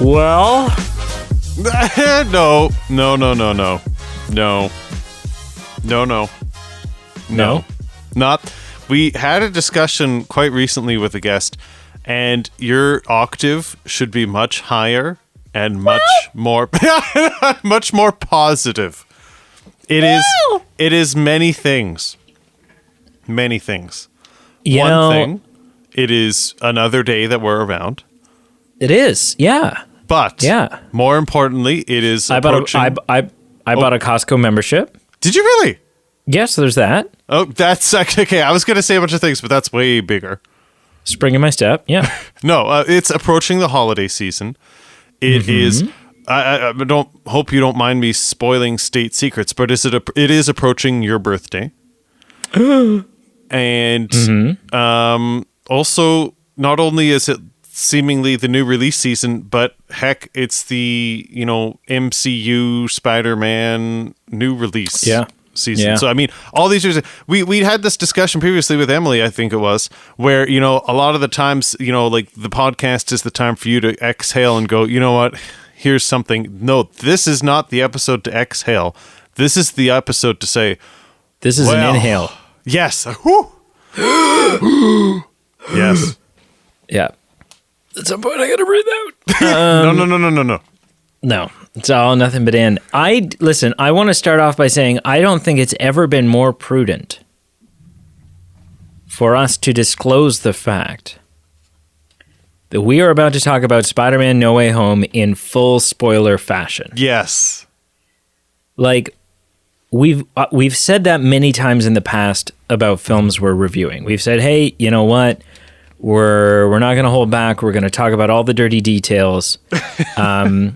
Well, No. Not. We had a discussion quite recently with a guest, and your octave should be much higher and much more much more positive. It is many things. Many things. One thing, it is another day that we're around. It is, yeah. But more importantly, it is approaching... I bought a Costco membership. Did you really? Yes, there's that. Oh, that's okay. I was going to say a bunch of things, but that's way bigger. Spring in my step, yeah. No, it's approaching the holiday season. It is... I don't hope you don't mind me spoiling state secrets, but it is approaching your birthday. And also, not only is it seemingly the new release season, but heck, it's the MCU Spider-Man new release season. So I mean, all these years we had this discussion previously with Emily, I think it was, where a lot of the times like the podcast is the time for you to exhale and go, you know what, here's something. No, this is not the episode to exhale. This is the episode to say, this is an inhale. Yes. Yes. Yeah. At some point, I gotta breathe out. No, it's all nothing but in. I want to start off by saying I don't think it's ever been more prudent for us to disclose the fact that we are about to talk about Spider-Man No Way Home in full spoiler fashion. Yes. Like, we've said that many times in the past about films we're reviewing. We've said, hey, you know what? We're not going to hold back. We're going to talk about all the dirty details. Not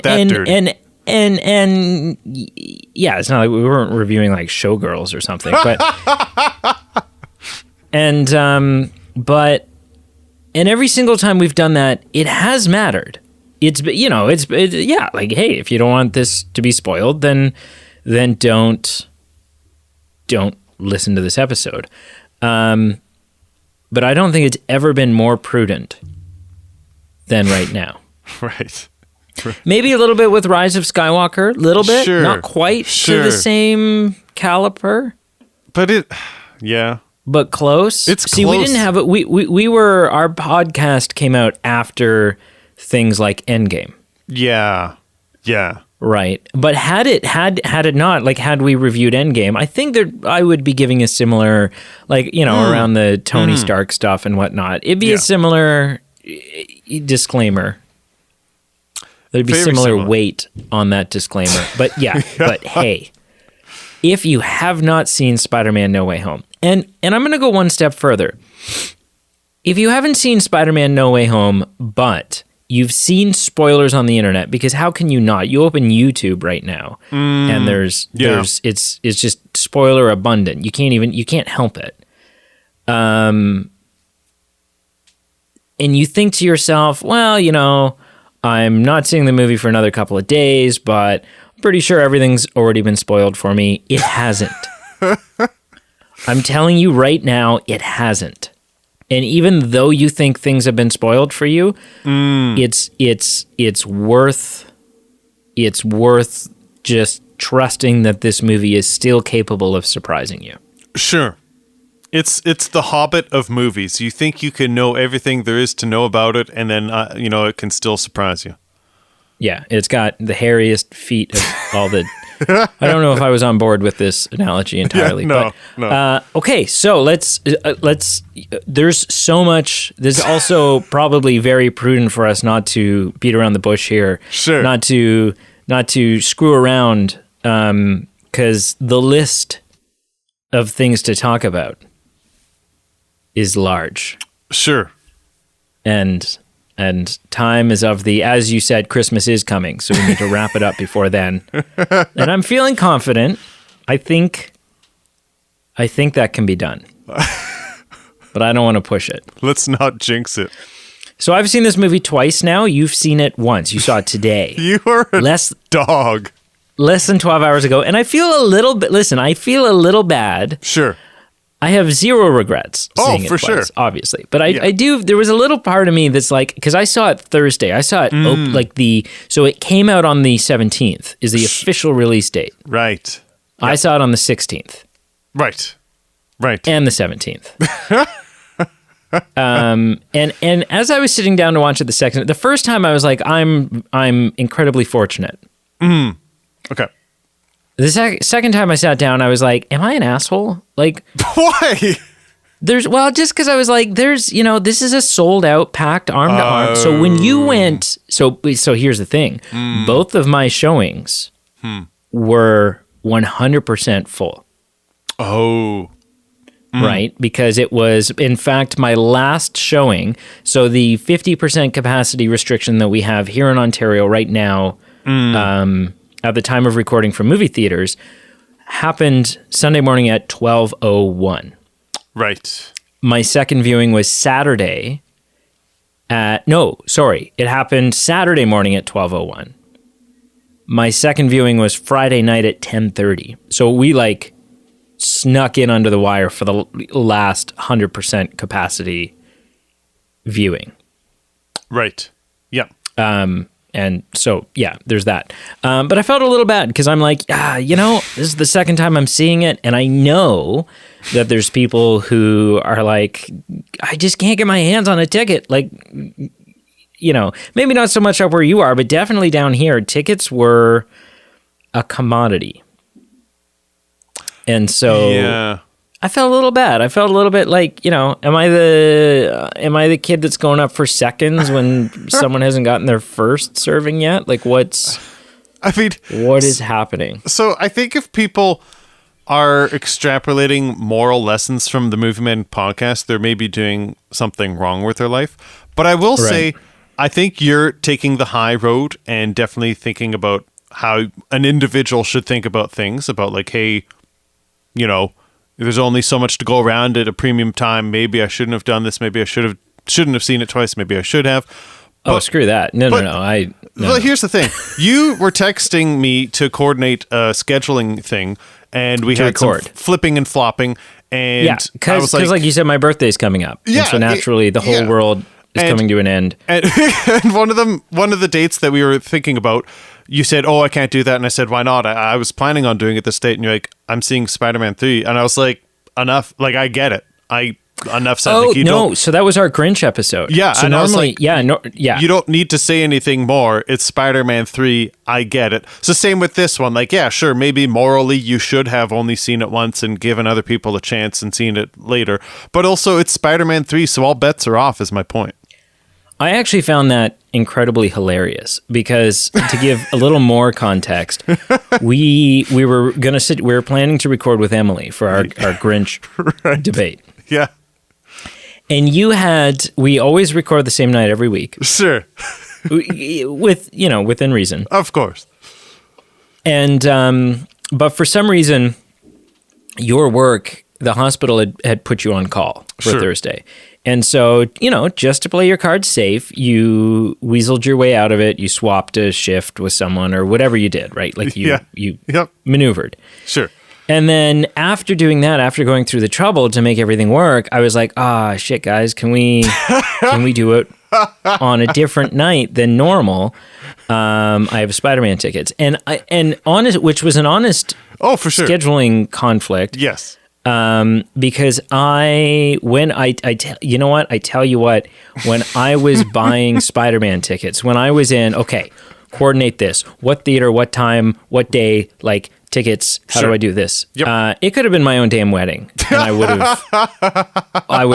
that dirty. And yeah, it's not like we weren't reviewing like Showgirls or something, but but every single time we've done that, it has mattered. It's like, hey, if you don't want this to be spoiled, then don't listen to this episode. But I don't think it's ever been more prudent than right now. Right. Maybe a little bit with Rise of Skywalker, a little bit, sure. Not quite to the same caliber. But but close. It's close. We didn't have it. We were, our podcast came out after things like Endgame. Yeah. Right. But had it not, like, had we reviewed Endgame, I think that I would be giving a similar, like, around the Tony Stark stuff and whatnot. It'd be a similar disclaimer. There'd be similar weight on that disclaimer. But but hey, if you have not seen Spider-Man No Way Home, and I'm going to go one step further. If you haven't seen Spider-Man No Way Home, but you've seen spoilers on the internet, because how can you not? You open YouTube right now, and there's it's just spoiler abundant. You can't help it. And you think to yourself, well, I'm not seeing the movie for another couple of days, but I'm pretty sure everything's already been spoiled for me. It hasn't. I'm telling you right now, it hasn't. And even though you think things have been spoiled for you, it's worth just trusting that this movie is still capable of surprising you. Sure. It's the Hobbit of movies. You think you can know everything there is to know about it, and then it can still surprise you. Yeah, it's got the hairiest feet of all the... I don't know if I was on board with this analogy entirely. No. Okay, so let's. There's so much. This is also probably very prudent for us not to beat around the bush here. Sure. Not to screw around, because the list of things to talk about is large. Sure. And time is of the, as you said, Christmas is coming, so we need to wrap it up before then. And I'm feeling confident. I think that can be done. But I don't want to push it. Let's not jinx it. So I've seen this movie twice now. You've seen it once. You saw it today. You are a dog. Less than 12 hours ago. And I feel a little bit, I feel a little bad. Sure. I have zero regrets seeing it for twice, sure. obviously. But I do, there was a little part of me that's like, because I saw it Thursday. I saw it so it came out on the 17th is the official release date. Right. I saw it on the 16th. Right. And the 17th. And as I was sitting down to watch it the first time I was like, I'm incredibly fortunate. Okay. The second time I sat down, I was like, am I an asshole? Like, why? Just because I was like, this is a sold out, packed arm to arm. So when you went, so here's the thing. Both of my showings were 100% full. Oh. Right? Because it was, in fact, my last showing. So the 50% capacity restriction that we have here in Ontario right now, at the time of recording for movie theaters, happened Sunday morning at 12:01. Right. My second viewing was Saturday it happened Saturday morning at 12:01. My second viewing was Friday night at 10:30. So we snuck in under the wire for the last 100% capacity viewing. Right. Yeah. And so, yeah, there's that. But I felt a little bad because I'm like, this is the second time I'm seeing it. And I know that there's people who are like, I just can't get my hands on a ticket. Like, maybe not so much up where you are, but definitely down here, tickets were a commodity. And so I felt a little bad. I felt a little bit like, am I the kid that's going up for seconds when someone hasn't gotten their first serving yet? Like what is happening? So I think if people are extrapolating moral lessons from the Movie Men podcast, they're maybe doing something wrong with their life. But I will say, I think you're taking the high road and definitely thinking about how an individual should think about things, about like, hey, there's only so much to go around at a premium time. Maybe I shouldn't have done this. Maybe I shouldn't have seen it twice. Maybe I should have. But, screw that. No. But here's the thing. You were texting me to coordinate a scheduling thing, and we had some flipping and flopping. And yeah, because like you said, my birthday's coming up. Yeah. And so naturally, the whole world is coming to an end. And one of the dates that we were thinking about, you said, "Oh, I can't do that," and I said, "Why not?" I was planning on doing it this date, and you're like, "I'm seeing Spider-Man 3," and I was like, "Enough! Like, I get it. Enough said." Oh, no! So that was our Grinch episode. Yeah, so and normally, you don't need to say anything more. It's Spider-Man 3. I get it. So same with this one. Like, yeah, sure, maybe morally you should have only seen it once and given other people a chance and seen it later. But also, it's Spider-Man 3, so all bets are off. Is my point. I actually found that incredibly hilarious because to give a little more context, we were planning to record with Emily for our Grinch debate. Yeah. And we always record the same night every week. Sure. within reason. Of course. And but for some reason your work, the hospital had put you on call for Thursday. And so, just to play your cards safe, you weaseled your way out of it. You swapped a shift with someone or whatever you did, right? Like you maneuvered. Sure. And then after doing that, after going through the trouble to make everything work, I was like, shit, guys, can we do it on a different night than normal? I have Spider-Man tickets. Which was an honest scheduling conflict. Yes. Because I tell you what, when I was buying Spider-Man tickets, when I was in, coordinate this, what theater, what time, what day, like tickets, how do I do this? Yep. It could have been my own damn wedding and I would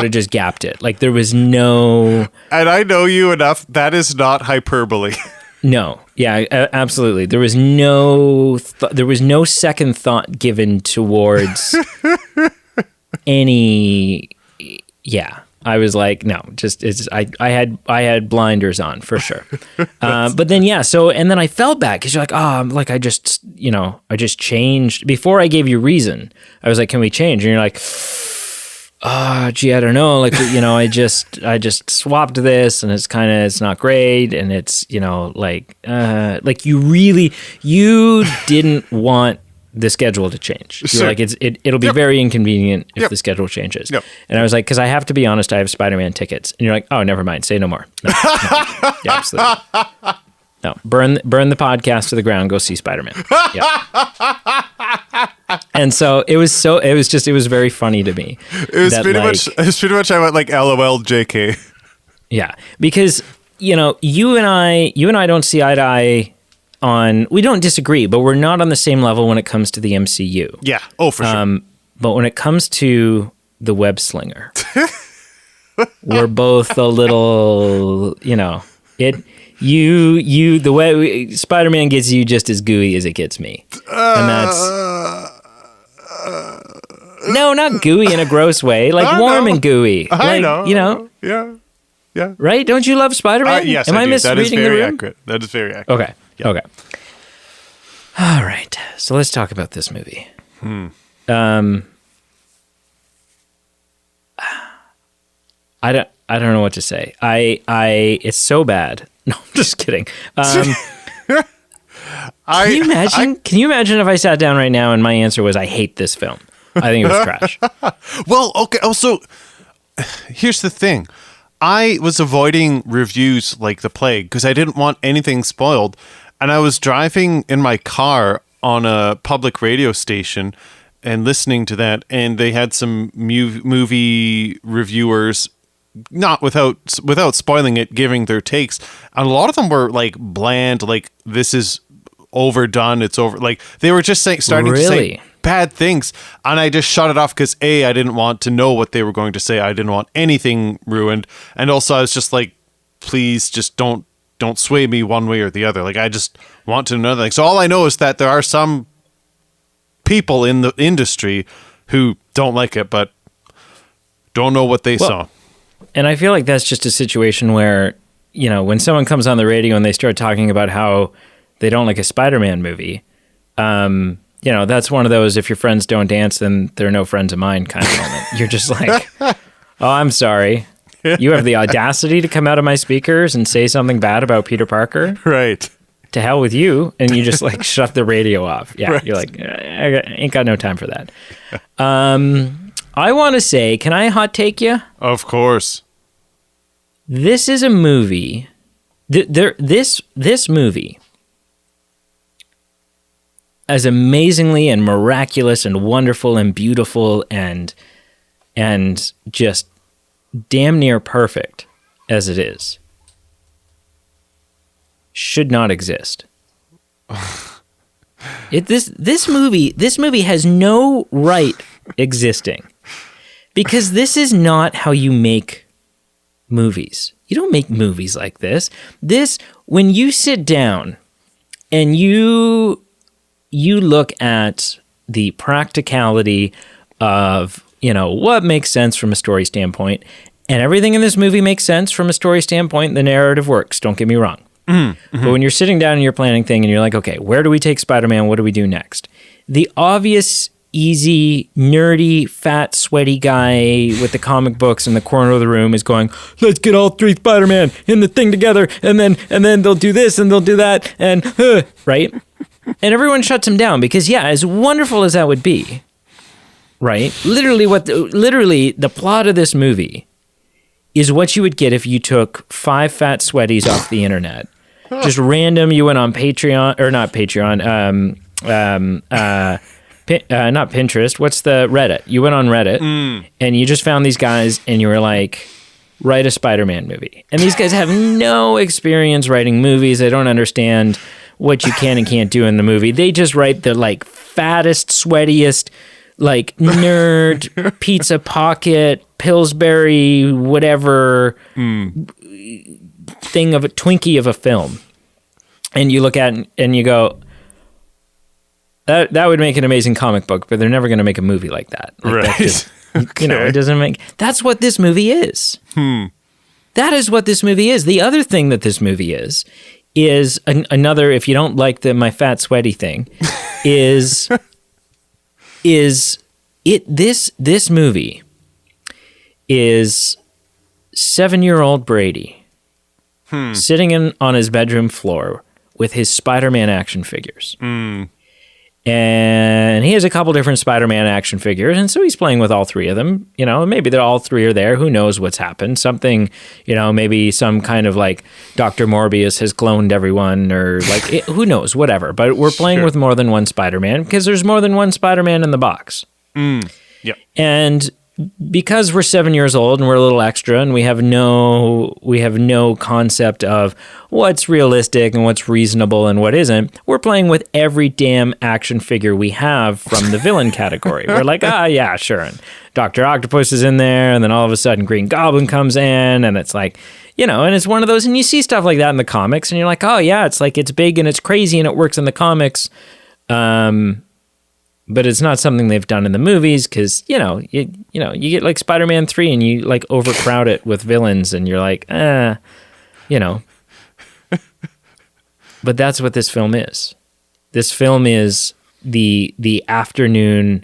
have just gapped it. Like there was no. And I know you enough. That is not hyperbole. No. Yeah, absolutely. There was no second thought given towards any. Yeah, I was like, no, I had blinders on for sure. But then and then I felt bad because you're like, I just changed before I gave you reason. I was like, can we change? And you're like, I don't know. Like, I just swapped this and it's not great. And it's, like you didn't want the schedule to change. You're like, it'll be very inconvenient if the schedule changes. And I was like, because I have to be honest, I have Spider-Man tickets. And you're like, oh, never mind. Say no more. No. Yeah, absolutely. No, burn the podcast to the ground. Go see Spider-Man. Yeah. And so it was very funny to me. It was pretty much. I went like, LOL, JK. Yeah, because you and I don't see eye to eye on. We don't disagree, but we're not on the same level when it comes to the MCU. Yeah. Oh, for sure. But when it comes to the web slinger, we're both a little. The way Spider-Man gets you just as gooey as it gets me. And that's no, not gooey in a gross way, like warm and gooey. I know. Yeah. Right? Don't you love Spider-Man? Yes, Am I do. misreading the room? Accurate. That is very accurate. Okay. Yep. Okay. All right. So let's talk about this movie. I don't know what to say. It's so bad. No, I'm just kidding. Can you imagine if I sat down right now and my answer was I hate this film? I think it was trash. Well, okay. Also, here's the thing. I was avoiding reviews like the plague because I didn't want anything spoiled. And I was driving in my car on a public radio station and listening to that. And they had some movie reviewers, not without spoiling it, giving their takes. And a lot of them were like bland, like this is overdone. It's over. Like they were just starting to say bad things. And I just shut it off because I didn't want to know what they were going to say. I didn't want anything ruined. And also I was just like, please just don't sway me one way or the other. Like I just want to know nothing. So all I know is that there are some people in the industry who don't like it, but don't know what they saw. And I feel like that's just a situation where, when someone comes on the radio and they start talking about how they don't like a Spider-Man movie, that's one of those, if your friends don't dance, then they're no friends of mine kind of moment. You're just like, oh, I'm sorry. You have the audacity to come out of my speakers and say something bad about Peter Parker? Right. To hell with you. And you just like shut the radio off. Yeah. Right. You're like, I ain't got no time for that. I want to say, can I hot take you? Of course. This is a movie. This movie, as amazingly and miraculous and wonderful and beautiful and just damn near perfect as it is, should not exist. This movie has no right existing, because this is not how you make movies. You don't make movies like this. When you sit down and you look at the practicality of, what makes sense from a story standpoint, and everything in this movie makes sense from a story standpoint, the narrative works, don't get me wrong. Mm-hmm. But when you're sitting down and you're planning thing and you're like, okay, where do we take Spider-Man? What do we do next? The obvious, easy, nerdy, fat, sweaty guy with the comic books in the corner of the room is going, let's get all three Spider-Man in the thing together, and then they'll do this and they'll do that, and right? And everyone shuts him down because, yeah, as wonderful as that would be, right? Literally the plot of this movie is what you would get if you took 5 fat sweaties off the internet. Just random, you went on Patreon, or not Patreon, not Pinterest, what's the Reddit? You went on Reddit and you just found these guys and you were like, write a Spider-Man movie. And these guys have no experience writing movies. They don't understand what you can and can't do in the movie. They just write the like fattest, sweatiest, like nerd, pizza pocket, Pillsbury, whatever thing of a Twinkie of a film. And you look at it and you go, that would make an amazing comic book, but they're never going to make a movie like that. Like right. That just, okay. It doesn't make, that's what this movie is. That is what this movie is. The other thing that this movie is another, if you don't like my fat sweaty thing, is this movie is 7-year-old Brady sitting on his bedroom floor with his Spider-Man action figures. And has a couple different Spider-Man action figures, and so he's playing with all three of them. You know, maybe they're all three are there. Who knows what's happened? Something, you know, maybe some kind of like Dr. Morbius has cloned everyone, or like who knows, whatever. But we're playing with more than one Spider-Man because there's more than one Spider-Man in the box. Yeah, and because we're 7 years old and we're a little extra and we have no concept of what's realistic and what's reasonable and what isn't, we're playing with every damn action figure we have from the villain category. We're like, yeah, sure. And Dr. Octopus is in there, and then all of a sudden Green Goblin comes in, and it's like, you know, and it's one of those, and you see stuff like that in the comics, and you're like, oh yeah, it's like, it's big and it's crazy and it works in the comics. But it's not something they've done in the movies because, you get like Spider-Man 3 and you like overcrowd it with villains and you're like, you know. But that's what this film is. This film is the afternoon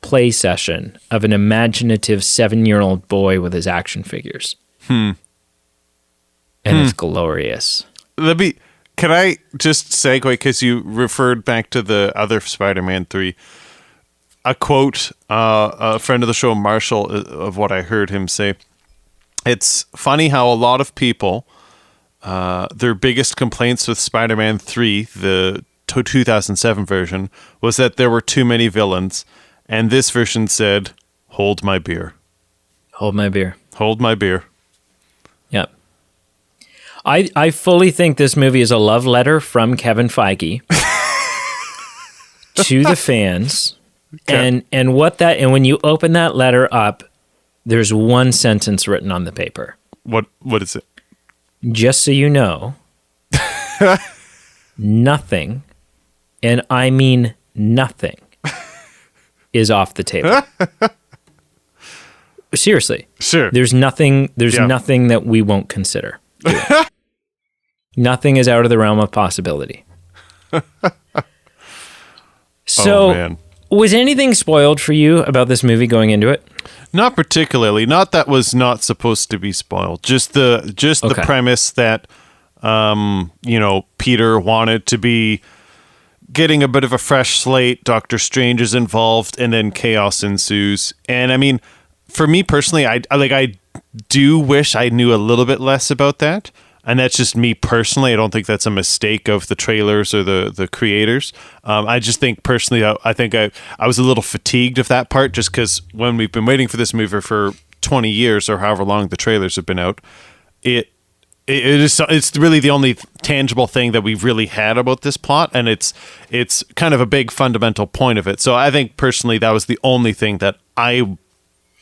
play session of an imaginative 7-year-old boy with his action figures. And it's glorious. Can I just segue, because you referred back to the other Spider-Man 3, a quote, a friend of the show, Marshall, of what I heard him say. It's funny how a lot of people, their biggest complaints with Spider-Man 3, the 2007 version, was that there were too many villains, and this version said, hold my beer. Hold my beer. Hold my beer. Yep. I fully think this movie is a love letter from Kevin Feige to the fans. Okay. And when you open that letter up, there's one sentence written on the paper. What is it? Just so you know, nothing, and I mean nothing, is off the table. Seriously. Sure. There's nothing that we won't consider. Nothing is out of the realm of possibility. So, was anything spoiled for you about this movie going into it? Not particularly. Not that was not supposed to be spoiled. Just the premise that Peter wanted to be getting a bit of a fresh slate. Doctor Strange is involved, and then chaos ensues. And I mean, for me personally, I do wish I knew a little bit less about that. And that's just me personally. I don't think that's a mistake of the trailers or the creators. I just think personally, I think I was a little fatigued of that part, just because when we've been waiting for this movie for 20 years or however long the trailers have been out, it's really the only tangible thing that we've really had about this plot, and it's kind of a big fundamental point of it. So I think personally that was the only thing that I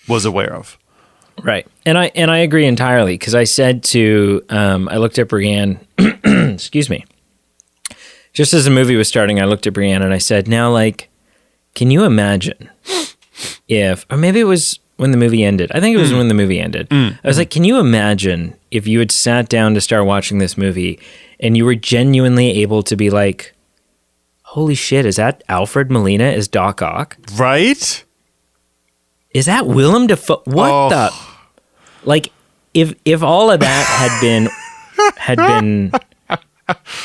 was aware of. Right. And I agree entirely, because I said to, I looked at Brienne, excuse me, just as the movie was starting, I looked at Brienne and I said, now, like, can you imagine or maybe it was when the movie ended. I think it was when the movie ended. I was like, can you imagine if you had sat down to start watching this movie and you were genuinely able to be like, holy shit, is that Alfred Molina as Doc Ock? Right? Is that Willem Dafoe? What the? Like, if all of that had been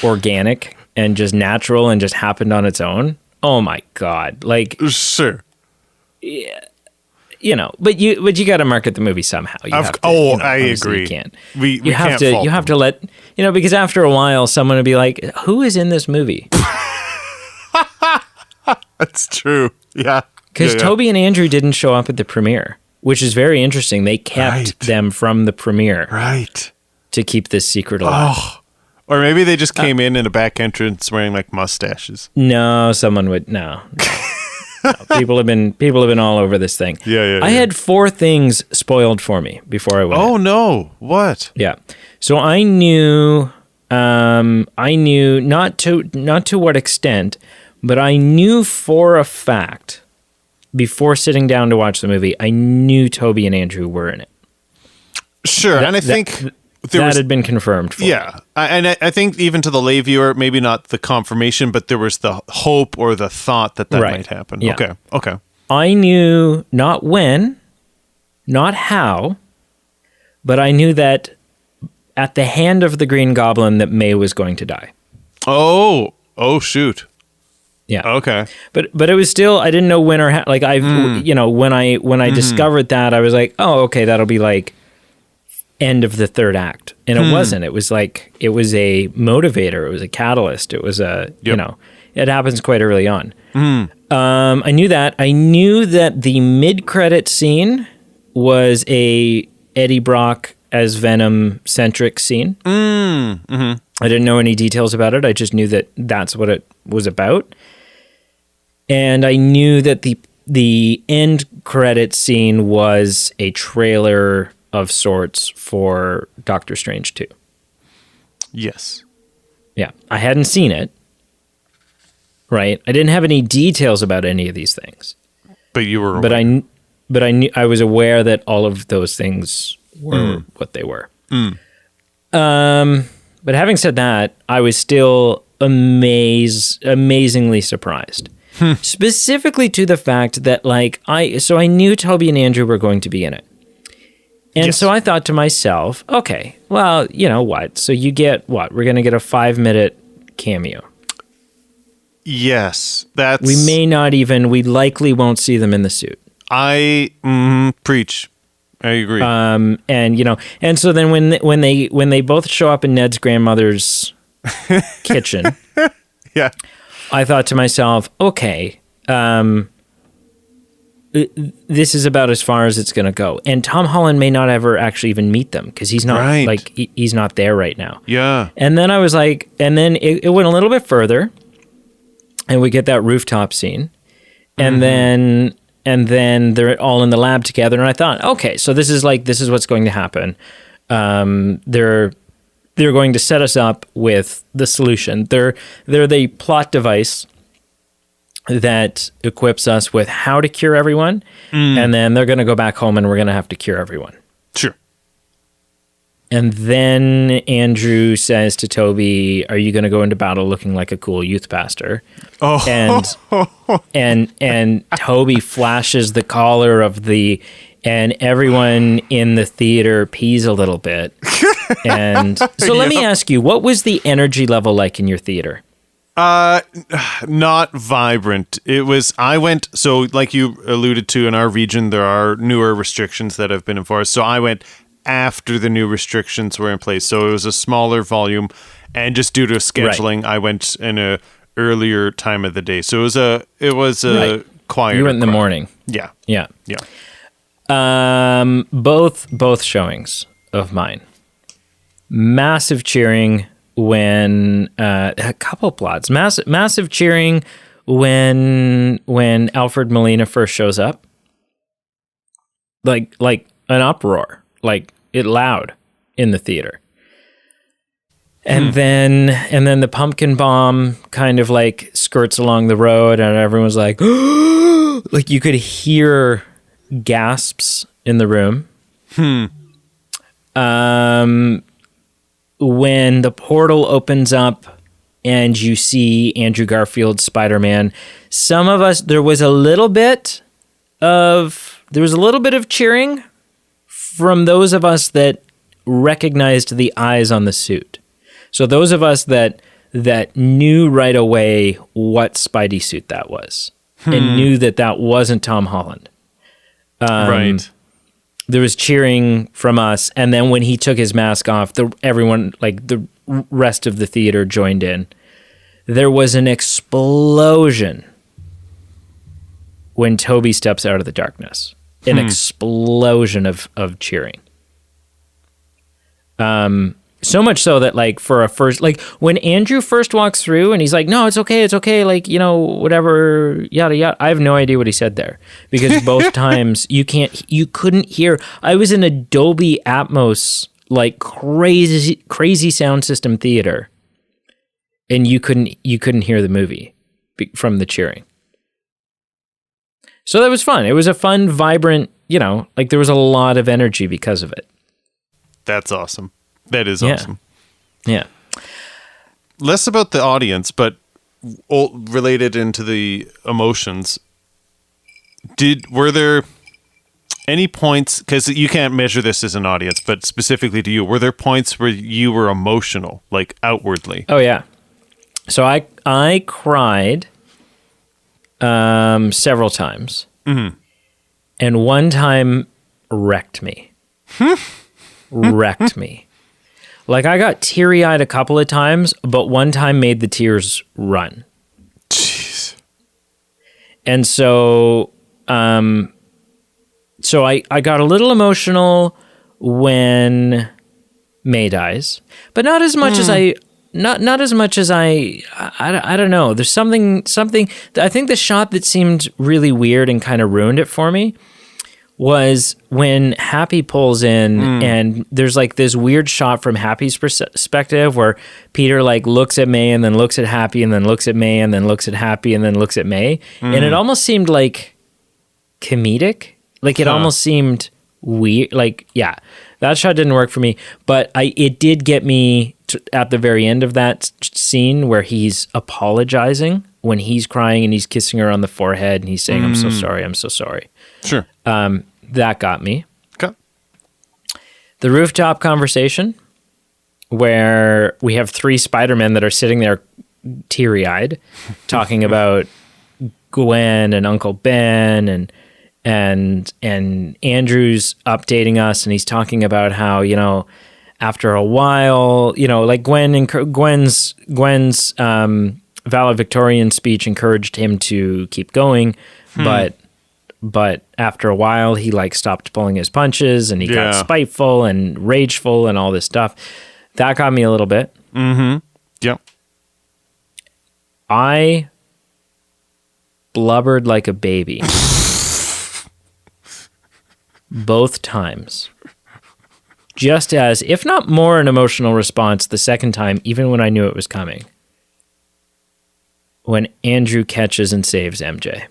organic and just natural and just happened on its own, oh my God! Like, sure, yeah, but you got to market the movie somehow. I agree. You can't. You have to let because after a while, someone would be like, "Who is in this movie?" That's true. Yeah. Because Toby and Andrew didn't show up at the premiere, which is very interesting. They kept them from the premiere, to keep this secret alive. Oh. Or maybe they just came in a back entrance wearing like mustaches. No, someone would no. People have been all over this thing. Yeah. I had 4 things spoiled for me before I went. Oh no! What? Yeah. So I knew not to what extent, but I knew for a fact. Before sitting down to watch the movie, I knew Toby and Andrew were in it. Sure, and I think that had been confirmed for me. I think even to the lay viewer, maybe not the confirmation, but there was the hope or the thought that might happen. Yeah. Okay. I knew not when, not how, but I knew that at the hand of the Green Goblin that May was going to die. Oh, shoot. Yeah. Okay. But it was still, I didn't know when or how, like when I discovered that, I was like, oh, okay, that'll be like end of the third act. And it wasn't. It was like, it was a motivator. It was a catalyst. It was it happens quite early on. I knew that. I knew that the mid-credit scene was a Eddie Brock as Venom centric scene. I didn't know any details about it. I just knew that that's what it was about. And I knew that the end credit scene was a trailer of sorts for Doctor Strange 2. Yes. Yeah. I hadn't seen it. Right. I didn't have any details about any of these things. But you were aware. But I knew, I was aware that all of those things were what they were. But having said that, I was still amazingly surprised. Specifically to the fact that I knew Toby and Andrew were going to be in it. And so I thought to myself, okay, well, you know what? So you get what? We're going to get a 5-minute cameo. Yes, we likely won't see them in the suit. Preach. I agree. And so then when they both show up in Ned's grandmother's kitchen, yeah, I thought to myself, okay, this is about as far as it's going to go. And Tom Holland may not ever actually even meet them because he's not he's not there right now. Yeah. And then I was like, and then it went a little bit further, and we get that rooftop scene, and then they're all in the lab together. And I thought, okay, so this is what's going to happen. They're going to set us up with the solution. They're the plot device that equips us with how to cure everyone, and then they're going to go back home and we're going to have to cure everyone. Sure. And then Andrew says to Toby, "Are you going to go into battle looking like a cool youth pastor?" Oh. And Toby flashes the collar and everyone in the theater pees a little bit. And so let me ask you, what was the energy level like in your theater? Not vibrant. I went, so like you alluded to, in our region, there are newer restrictions that have been enforced. So I went after the new restrictions were in place. So it was a smaller volume, and just due to scheduling, I went in a earlier time of the day. So it was a quieter. You went in the morning. Yeah. Yeah. Both showings of mine. Massive cheering when a couple plots. Massive cheering when Alfred Molina first shows up. Like an uproar, like it loud in the theater. And then the pumpkin bomb kind of like skirts along the road, and everyone's like, like you could hear gasps in the room. When the portal opens up and you see Andrew Garfield's Spider-Man, some of us, there was a little bit of cheering from those of us that recognized the eyes on the suit. So those of us that knew right away what Spidey suit that was and knew that wasn't Tom Holland. Right. There was cheering from us, and then when he took his mask off, everyone, like the rest of the theater, joined in. There was an explosion when Toby steps out of the darkness. An explosion of cheering. So much so that, like, for a first, like, when Andrew first walks through and he's like, "No, it's okay, like, you know, whatever, yada yada." I have no idea what he said there, because both times you couldn't hear. I was in a Dolby Atmos, like, crazy sound system theater, and you couldn't hear the movie from the cheering. So that was fun. It was a fun, vibrant, you know, like, there was a lot of energy because of it. That's awesome. That is awesome. Yeah. Less about the audience, but related into the emotions. Were there any points, because you can't measure this as an audience, but specifically to you, were there points where you were emotional, like outwardly? Oh yeah. So I cried several times. Mm-hmm. And one time wrecked me. Wrecked me. Like, I got teary-eyed a couple of times, but one time made the tears run. Jeez. And so, I got a little emotional when May dies, but not as much as I don't know. There's something, I think the shot that seemed really weird and kind of ruined it for me was when Happy pulls in and there's like this weird shot from Happy's perspective where Peter like looks at May and then looks at Happy and then looks at May and then looks at Happy and then looks at May. And it almost seemed like comedic. Like it almost seemed weird. Like, yeah, that shot didn't work for me, but it did get me at the very end of that scene where he's apologizing when he's crying and he's kissing her on the forehead and he's saying, I'm so sorry. I'm so sorry. Sure. That got me. Okay. The rooftop conversation where we have 3 Spider-Men that are sitting there teary-eyed talking about Gwen and Uncle Ben and Andrew's updating us and he's talking about how, you know, after a while, you know, like Gwen's valedictorian speech encouraged him to keep going, but after a while he like stopped pulling his punches and he got spiteful and rageful and all this stuff. That got me a little bit. Mm-hmm. Yep. I blubbered like a baby. Both times. Just as, if not more, an emotional response the second time, even when I knew it was coming. When Andrew catches and saves MJ.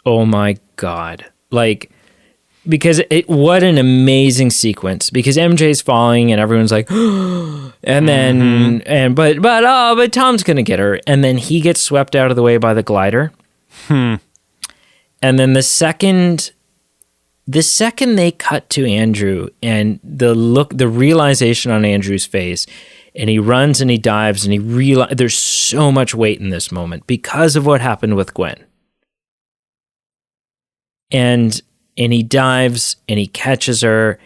Oh my God. Like, because what an amazing sequence. Because MJ's falling and everyone's like, and then, but Tom's gonna get her. And then he gets swept out of the way by the glider. And then the second they cut to Andrew and the realization on Andrew's face, and he runs and he dives and he realizes there's so much weight in this moment because of what happened with Gwen. And he dives and he catches her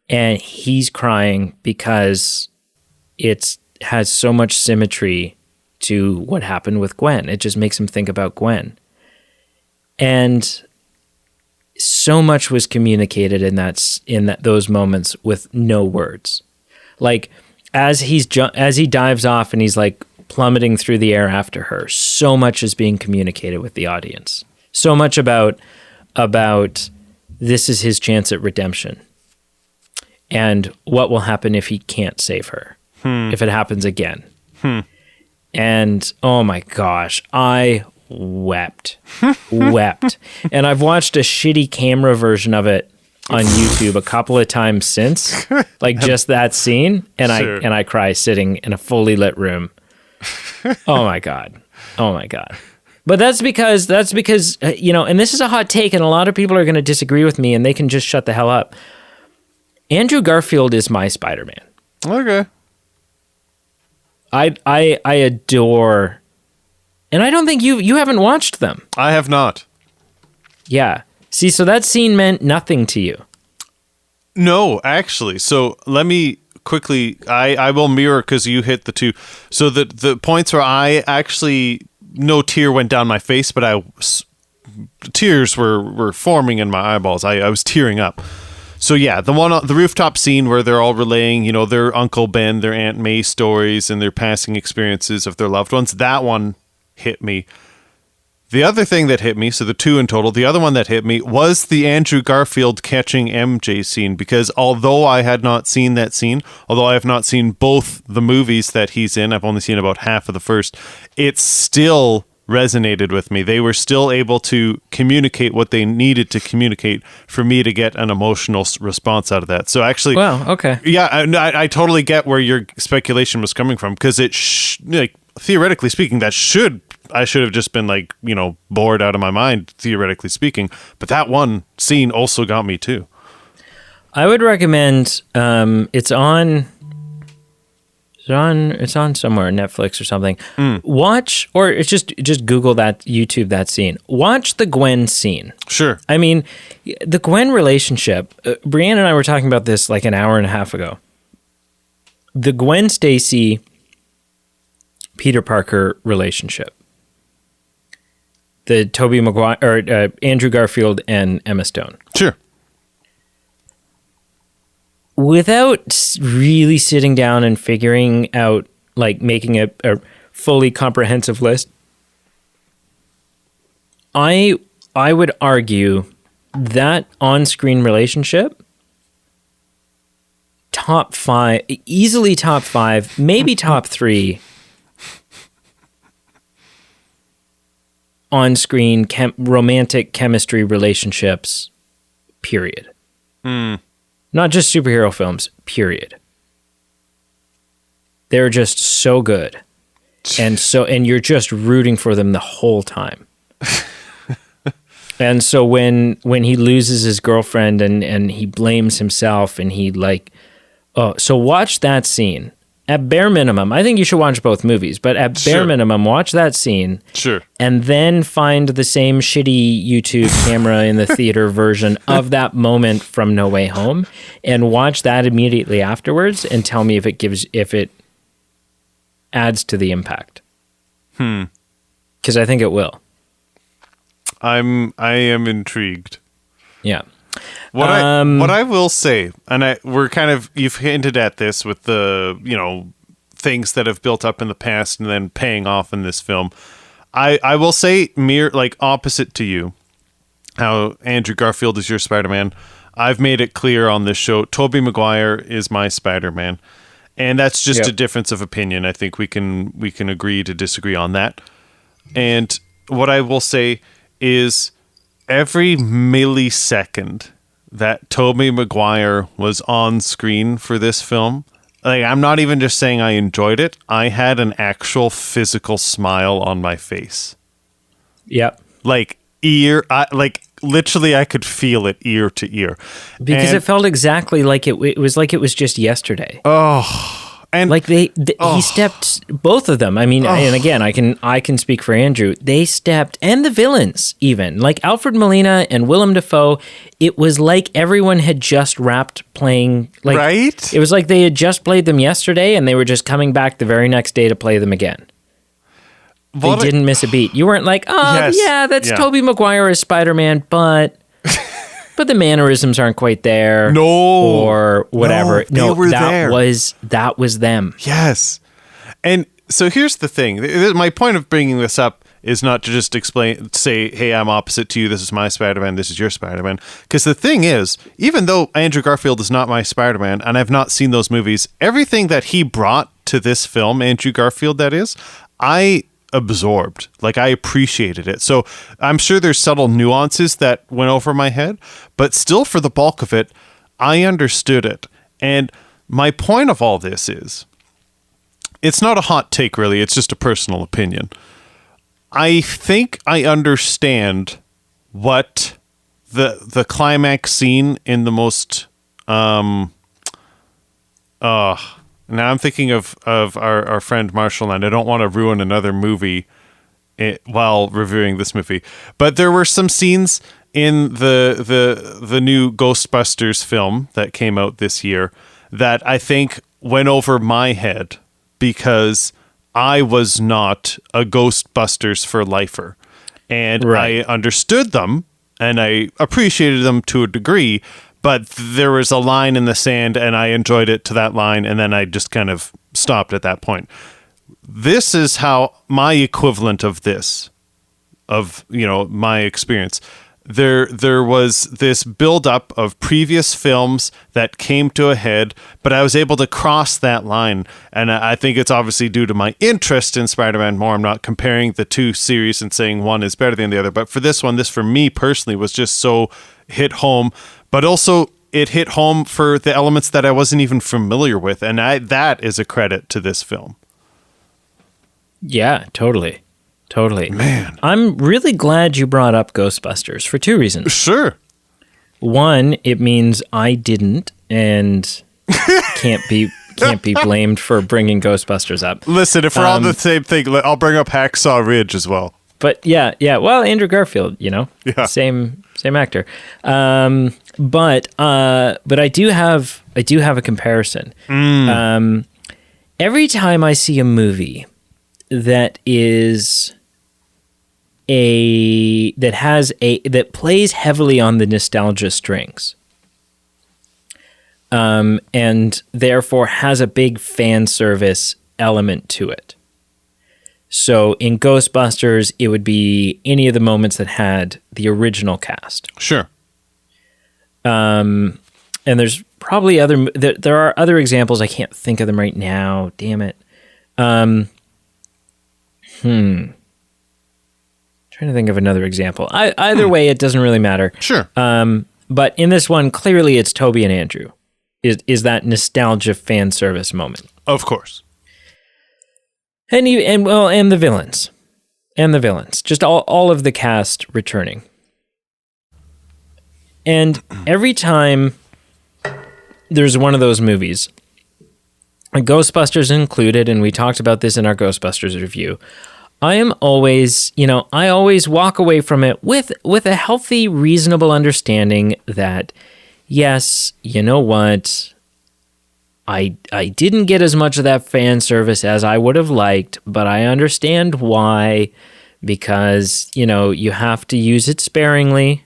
and he's crying because it has so much symmetry to what happened with Gwen. It just makes him think about Gwen. And so much was communicated in those moments with no words. Like as he dives off and he's like plummeting through the air after her, so much is being communicated with the audience. So much about this is his chance at redemption. And what will happen if he can't save her? If it happens again. And oh my gosh, I wept. And I've watched a shitty camera version of it on YouTube a couple of times since, like just that scene, and sure. I cry sitting in a fully lit room. Oh my god. But that's because you know, and this is a hot take, and a lot of people are going to disagree with me, and they can just shut the hell up. Andrew Garfield is my Spider-Man. Okay. I adore, and I don't think you haven't watched them. I have not. Yeah. See, so that scene meant nothing to you. No, actually. So let me quickly, I will mirror because you hit the two. So the points where I actually, no tear went down my face, but tears were forming in my eyeballs. I was tearing up. So yeah, the rooftop scene where they're all relaying, you know, their Uncle Ben, their Aunt May stories and their passing experiences of their loved ones. That one hit me. The other thing that hit me, so the two in total, the other one that hit me was the Andrew Garfield catching MJ scene, because although I had not seen that scene, although I have not seen both the movies that he's in, I've only seen about half of the first, it still resonated with me. They were still able to communicate what they needed to communicate for me to get an emotional response out of that. So actually, wow, okay. Yeah, I totally get where your speculation was coming from, because it, like, theoretically speaking, I should have just been like, you know, bored out of my mind, theoretically speaking. But that one scene also got me too. I would recommend, it's on It's on somewhere, Netflix or something. Watch, or it's just Google that, YouTube that scene. Watch the Gwen scene. Sure. I mean, the Gwen relationship. Brianne and I were talking about this like an hour and a half ago. The Gwen Stacy, Peter Parker relationship. The Tobey Maguire or Andrew Garfield and Emma Stone. Sure. Without really sitting down and figuring out, like making a fully comprehensive list, I would argue that on-screen relationship, top 5, easily top 5, maybe top 3 on-screen romantic chemistry relationships, period. Not just superhero films, period. They're just so good. And you're just rooting for them the whole time. And so when he loses his girlfriend and he blames himself and he so watch that scene. At bare minimum, I think you should watch both movies, but at bare minimum, watch that scene. Sure. And then find the same shitty YouTube camera in the theater version of that moment from No Way Home and watch that immediately afterwards and tell me if it adds to the impact. Because I think it will. I am intrigued. Yeah. What I will say, and you've hinted at this with the, things that have built up in the past and then paying off in this film. I will say opposite to you, how Andrew Garfield is your Spider-Man. I've made it clear on this show, Tobey Maguire is my Spider-Man. And that's just a difference of opinion. I think we can agree to disagree on that. And what I will say is every millisecond that Tobey Maguire was on screen for this film, I'm not even just saying I enjoyed it. I had an actual physical smile on my face. Yep. Literally I could feel it ear to ear. Because it felt exactly like it was like it was just yesterday. Oh. And he stepped, both of them. I mean, and again, I can speak for Andrew. They stepped, and the villains even, like Alfred Molina and Willem Dafoe. It was like everyone had just wrapped playing. Right? It was like they had just played them yesterday, and they were just coming back the very next day to play them again. They didn't miss a beat. You weren't like, that's Tobey Maguire as Spider-Man, but the mannerisms aren't quite there. No. Or whatever. No, they were there. That was them. Yes. And so here's the thing. My point of bringing this up is not to just say, hey, I'm opposite to you. This is my Spider-Man. This is your Spider-Man. Because the thing is, even though Andrew Garfield is not my Spider-Man, and I've not seen those movies, everything that he brought to this film, Andrew Garfield, that is, I absorbed. I appreciated it. So I'm sure there's subtle nuances that went over my head, but still for the bulk of it, I understood it. And my point of all this is, it's not a hot take really, it's just a personal opinion. I think I understand what the climax scene in the most now I'm thinking of our friend Marshall, and I don't want to ruin another movie while reviewing this movie. But there were some scenes in the new Ghostbusters film that came out this year that I think went over my head because I was not a Ghostbusters for lifer. And I understood them and I appreciated them to a degree, but there was a line in the sand and I enjoyed it to that line, and then I just kind of stopped at that point. This is how my equivalent of this, my experience. There was this buildup of previous films that came to a head, but I was able to cross that line. And I think it's obviously due to my interest in Spider-Man more. I'm not comparing the two series and saying one is better than the other. But for this one, this for me personally was just so hit home. But also it hit home for the elements that I wasn't even familiar with. And that is a credit to this film. Yeah, totally. Totally. Man. I'm really glad you brought up Ghostbusters for two reasons. Sure. One, it means I didn't and can't be can't be blamed for bringing Ghostbusters up. Listen, if we're on the same thing, I'll bring up Hacksaw Ridge as well. But yeah. Well, Andrew Garfield, same actor. But I do have a comparison. Every time I see a movie that plays heavily on the nostalgia strings, and therefore has a big fan service element to it. So in Ghostbusters, it would be any of the moments that had the original cast. Sure. And there's probably there are other examples. I can't think of them right now. Damn it. Trying to think of another example. Either way, it doesn't really matter. Sure. But in this one, clearly it's Toby and Andrew. Is that nostalgia fan service moment? Of course. And the villains. Just all of the cast returning. And every time there's one of those movies, Ghostbusters included, and we talked about this in our Ghostbusters review, I always walk away from it with a healthy, reasonable understanding that, yes, you know what, I didn't get as much of that fan service as I would have liked, but I understand why, because, you have to use it sparingly,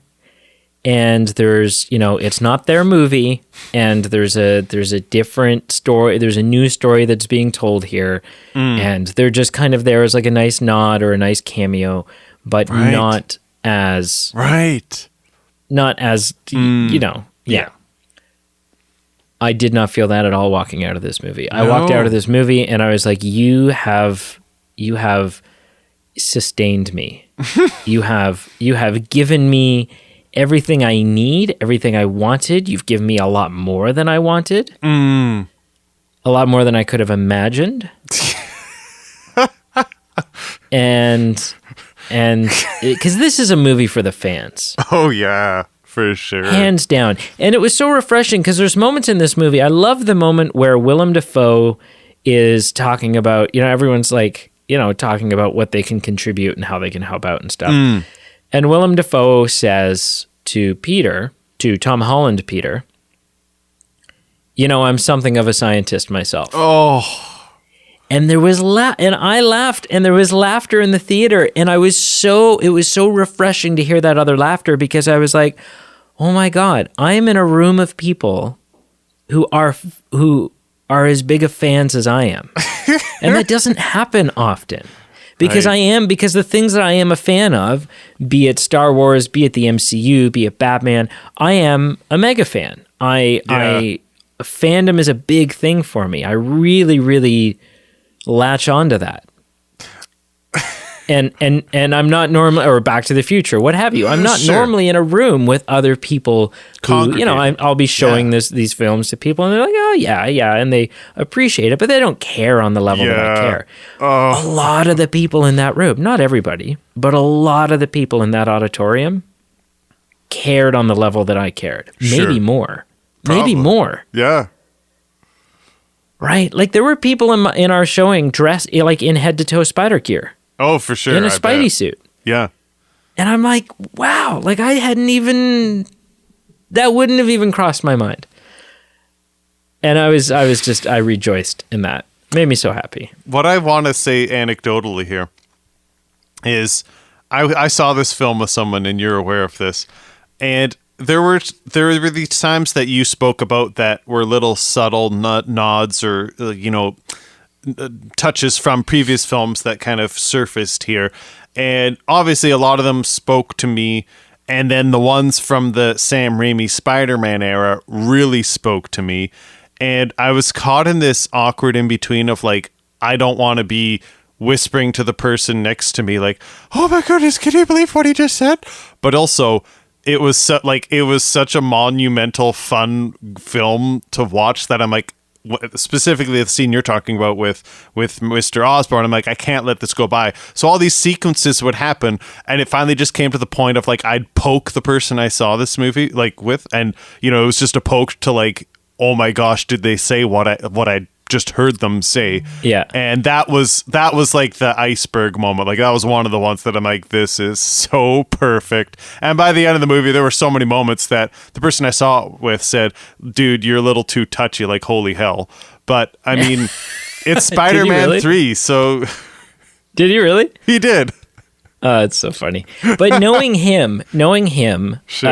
and there's, it's not their movie, and there's a different story, there's a new story that's being told here, and they're just kind of there as like a nice nod or a nice cameo, but not as... Right. Not as, yeah. I did not feel that at all walking out of this movie. I walked out of this movie and I was like, you have sustained me. you have given me everything I need, everything I wanted. You've given me a lot more than I wanted. A lot more than I could have imagined. and because this is a movie for the fans. Oh yeah. For sure. Hands down. And it was so refreshing because there's moments in this movie. I love the moment where Willem Dafoe is talking about, everyone's like, talking about what they can contribute and how they can help out and stuff. And Willem Dafoe says to Tom Holland Peter, I'm something of a scientist myself. Oh. And there was and I laughed, and there was laughter in the theater, and it was so refreshing to hear that other laughter, because I was like, oh my God, I am in a room of people who are as big of fans as I am. And that doesn't happen often. Because because the things that I am a fan of, be it Star Wars, be it the MCU, be it Batman, I am a mega fan. Fandom is a big thing for me. I really, really latch onto that. And I'm not normally, or Back to the Future, what have you. I'm not normally in a room with other people who, I'll be showing these films to people, and they're like, oh yeah, and they appreciate it, but they don't care on the level that I care. A lot of the people in that room, not everybody, but a lot of the people in that auditorium cared on the level that I cared. Maybe more. Maybe more. Yeah. Right? Like there were people in our showing dressed like in head-to-toe spider gear. Oh, for sure. In a Spidey suit. Yeah. And I'm like, wow, like that wouldn't have even crossed my mind. And I rejoiced in that. Made me so happy. What I want to say anecdotally here is I saw this film with someone, and you're aware of this, and there were these times that you spoke about that were little subtle nods or, touches from previous films that kind of surfaced here. And obviously a lot of them spoke to me. And then the ones from the Sam Raimi Spider-Man era really spoke to me. And I was caught in this awkward in-between of like, I don't want to be whispering to the person next to me like, oh my goodness, can you believe what he just said? But also, it was such a monumental, fun film to watch that I'm like, specifically the scene you're talking about with Mr. Osborn, I'm like, I can't let this go by. So all these sequences would happen, and it finally just came to the point of like, I'd poke the person I saw this movie like with, and it was just a poke to like, oh my gosh, did they say what I just heard them say. Yeah. And that was like the iceberg moment. Like, that was one of the ones that I'm like, this is so perfect. And by the end of the movie, there were so many moments that the person I saw it with said, dude, you're a little too touchy, like, holy hell. But I mean, it's Spider-Man really? 3, so Did he really? he did. It's so funny. But knowing him, Sure.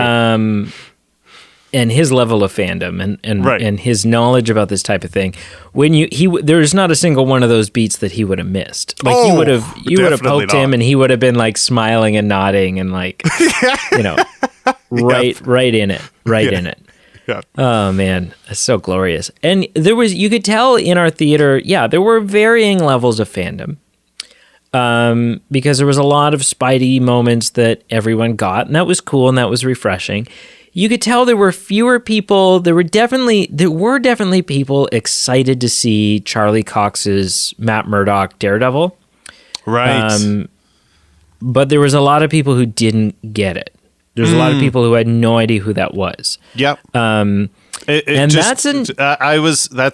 and his level of fandom and Right. and his knowledge about this type of thing, there's not a single one of those beats that he would have missed. Like, you would have definitely poked him not. and he would have been like smiling and nodding and like, right in it. Yeah. Oh man, that's so glorious. And you could tell in our theater, there were varying levels of fandom. Because there was a lot of Spidey moments that everyone got, and that was cool and that was refreshing. You could tell there were fewer people. There were definitely people excited to see Charlie Cox's Matt Murdock Daredevil. Right. But there was a lot of people who didn't get it. There's a lot of people who had no idea who that was. Yep. That's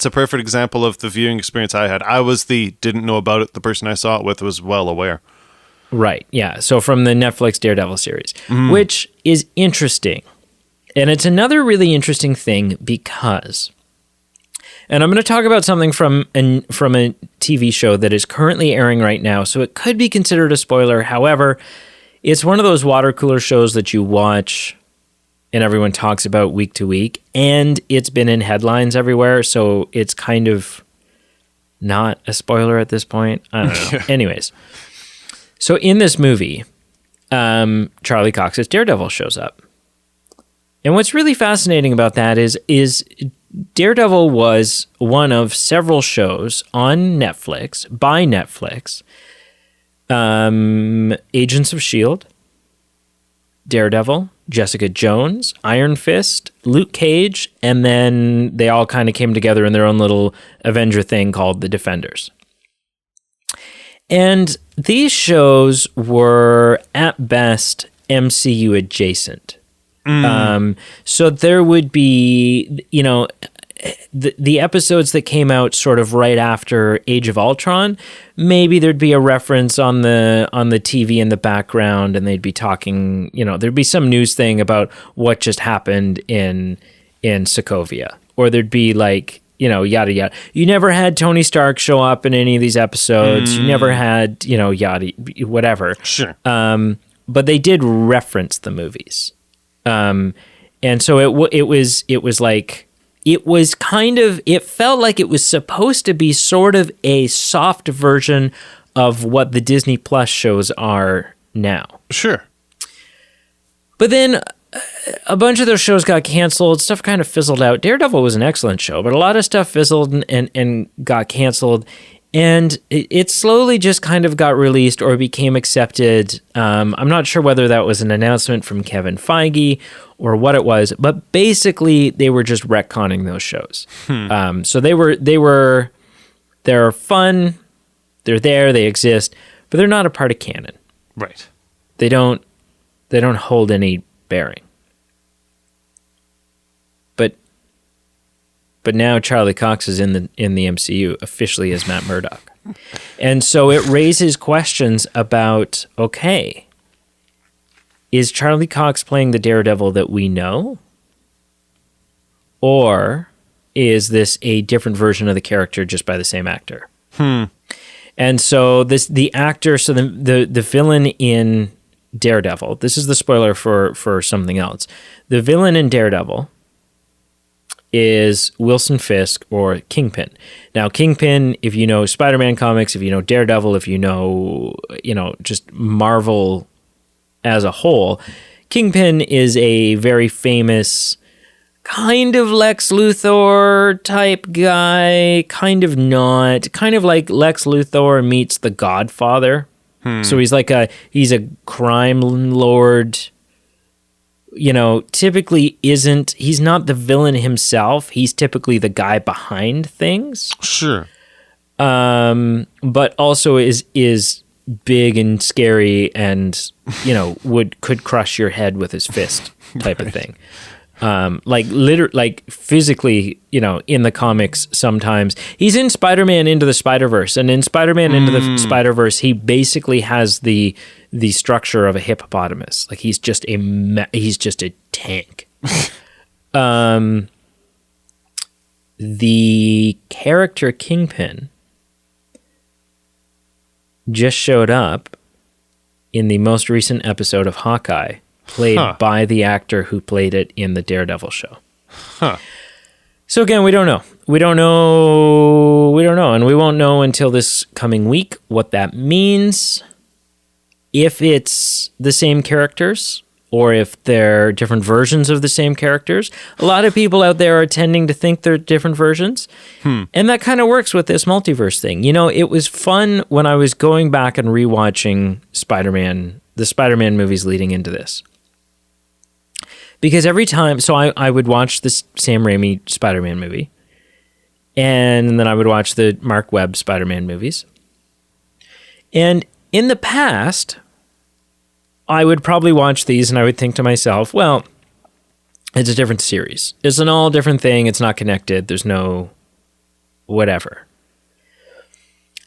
a perfect example of the viewing experience I had. I was didn't know about it. The person I saw it with was well aware. Right. Yeah. So from the Netflix Daredevil series, which is interesting. And it's another really interesting thing because, and I'm going to talk about something from a TV show that is currently airing right now, so it could be considered a spoiler. However, it's one of those water cooler shows that you watch and everyone talks about week to week, and it's been in headlines everywhere, so it's kind of not a spoiler at this point. I don't know. Anyways, so in this movie, Charlie Cox's Daredevil shows up. And what's really fascinating about that is Daredevil was one of several shows on Netflix, by Netflix. Agents of S.H.I.E.L.D., Daredevil, Jessica Jones, Iron Fist, Luke Cage, and then they all kind of came together in their own little Avenger thing called The Defenders. And these shows were, at best, MCU adjacent. So there would be, the episodes that came out sort of right after Age of Ultron, maybe there'd be a reference on the TV in the background, and they'd be talking, there'd be some news thing about what just happened in Sokovia, or there'd be like, yada yada. You never had Tony Stark show up in any of these episodes. You never had, yada whatever. Sure. But they did reference the movies. And so it felt like it was supposed to be sort of a soft version of what the Disney Plus shows are now. Sure. But then a bunch of those shows got canceled. Stuff kind of fizzled out. Daredevil was an excellent show, but a lot of stuff fizzled and got canceled. And it slowly just kind of got released or became accepted. I'm not sure whether that was an announcement from Kevin Feige or what it was, but basically they were just retconning those shows. So they're fun, they're there, they exist, but they're not a part of canon. Right. They don't hold any bearing. But now Charlie Cox is in the MCU officially as Matt Murdock. And so it raises questions about, okay, is Charlie Cox playing the Daredevil that we know? Or is this a different version of the character just by the same actor? And so the villain in Daredevil, this is the spoiler for something else. The villain in Daredevil is Wilson Fisk or Kingpin. Now, Kingpin, if you know Spider-Man comics, if you know Daredevil, if you know, just Marvel as a whole, Kingpin is a very famous kind of Lex Luthor type guy, kind of not, kind of like Lex Luthor meets the Godfather. So he's a crime lord, typically he's not the villain himself. He's typically the guy behind things. Sure. But also is big and scary and, could crush your head with his fist type of thing. like physically, in the comics sometimes. He's in Spider-Man Into the Spider-Verse, and in Spider-Man Into the Spider-Verse, he basically has the structure of a hippopotamus. Like he's just a tank. The character Kingpin just showed up in the most recent episode of Hawkeye, played by the actor who played it in the Daredevil show. So again, we don't know. We don't know, and we won't know until this coming week what that means. If it's the same characters, or if they're different versions of the same characters. A lot of people out there are tending to think they're different versions. And that kind of works with this multiverse thing. It was fun when I was going back and rewatching the Spider-Man movies leading into this. Because every time, so I would watch the Sam Raimi Spider-Man movie, and then I would watch the Mark Webb Spider-Man movies. And in the past, I would probably watch these and I would think to myself, well, it's a different series. It's an all different thing. It's not connected. There's no whatever.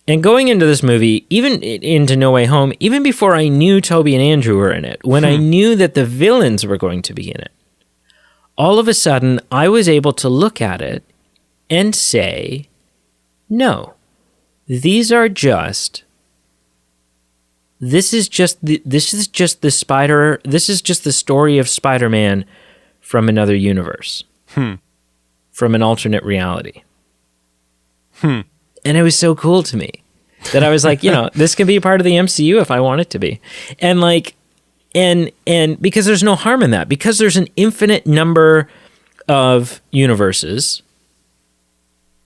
And going into this movie, even into No Way Home, even before I knew Toby and Andrew were in it, when I knew that the villains were going to be in it, all of a sudden I was able to look at it and say, no, this is just the story of Spider-Man from another universe, from an alternate reality. And it was so cool to me that I was like, this can be part of the MCU if I want it to be. And and because there's no harm in that, because there's an infinite number of universes,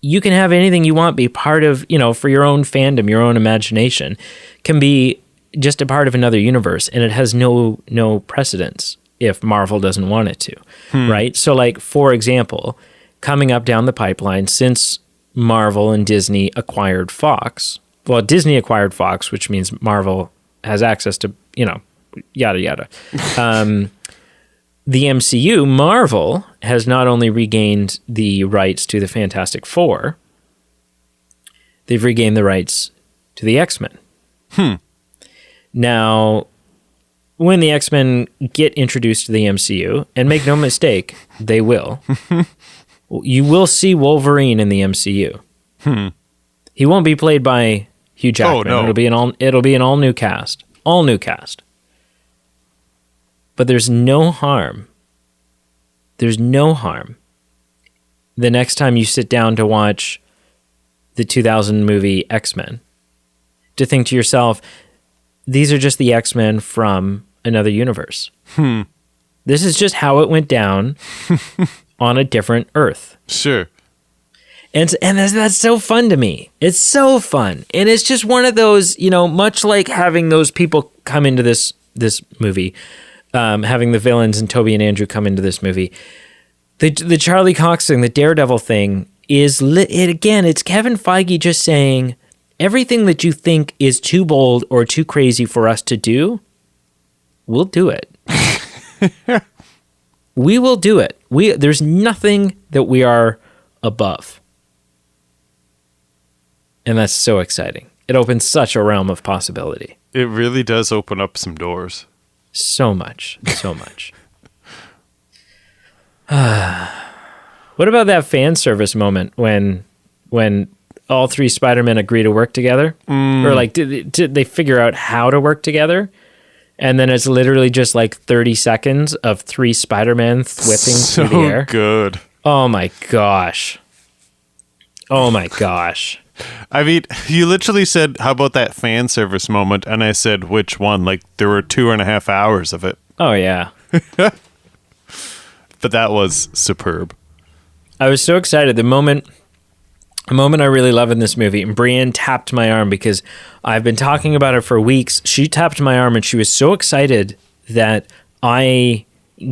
you can have anything you want be part of, for your own fandom, your own imagination, can be just a part of another universe, and it has no precedence if Marvel doesn't want it to, right? So, like, for example, coming up down the pipeline, since Marvel and Disney acquired Fox, well, Disney acquired Fox, which means Marvel has access to, yada, yada. The MCU, Marvel, has not only regained the rights to the Fantastic Four, they've regained the rights to the X-Men. Now, when the X-Men get introduced to the MCU, and make no mistake, they will, you will see Wolverine in the MCU. He won't be played by Hugh Jackman. Oh, no. It'll be an all new cast. All new cast. But there's no harm. There's no harm the next time you sit down to watch the 2000 movie X-Men to think to yourself, these are just the X-Men from another universe. This is just how it went down on a different Earth. Sure. And that's so fun to me. It's so fun. And it's just one of those, much like having those people come into this movie, having the villains and Toby and Andrew come into this movie. The Charlie Cox thing, the Daredevil thing, it's Kevin Feige just saying, everything that you think is too bold or too crazy for us to do, we'll do it. We will do it. There's nothing that we are above. And that's so exciting. It opens such a realm of possibility. It really does open up some doors. So much. What about that fan service moment when all three Spider-Men agree to work together? Or like, did they figure out how to work together? And then it's literally just like 30 seconds of three Spider-Men whipping through the air. So good. Oh my gosh. I mean, you literally said, how about that fan service moment? And I said, which one? Like, there were 2.5 hours of it. Oh, yeah. But that was superb. I was so excited. A moment I really love in this movie, and Brienne tapped my arm because I've been talking about it for weeks. She tapped my arm, and she was so excited that I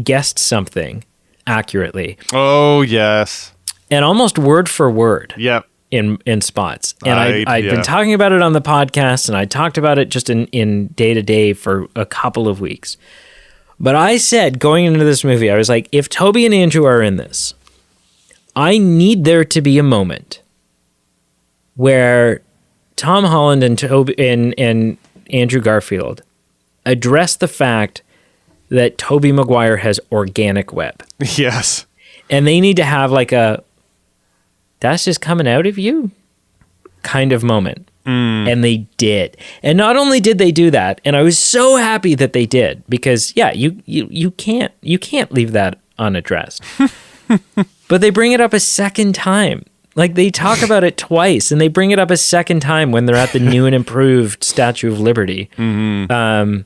guessed something accurately. Oh, yes. And almost word for word. Yep. In spots. And I'd been talking about it on the podcast, and I talked about it just in day-to-day for a couple of weeks. But I said going into this movie, I was like, if Toby and Andrew are in this, I need there to be a moment where Tom Holland and Toby and Andrew Garfield address the fact that Tobey Maguire has organic web. Yes. And they need to have like a, that's just coming out of you kind of moment. And they did. And not only did they do that, and I was so happy that they did, because yeah, you can't leave that unaddressed. But they bring it up a second time. Like, they talk about it twice, and they bring it up a second time when they're at the new and improved Statue of Liberty. And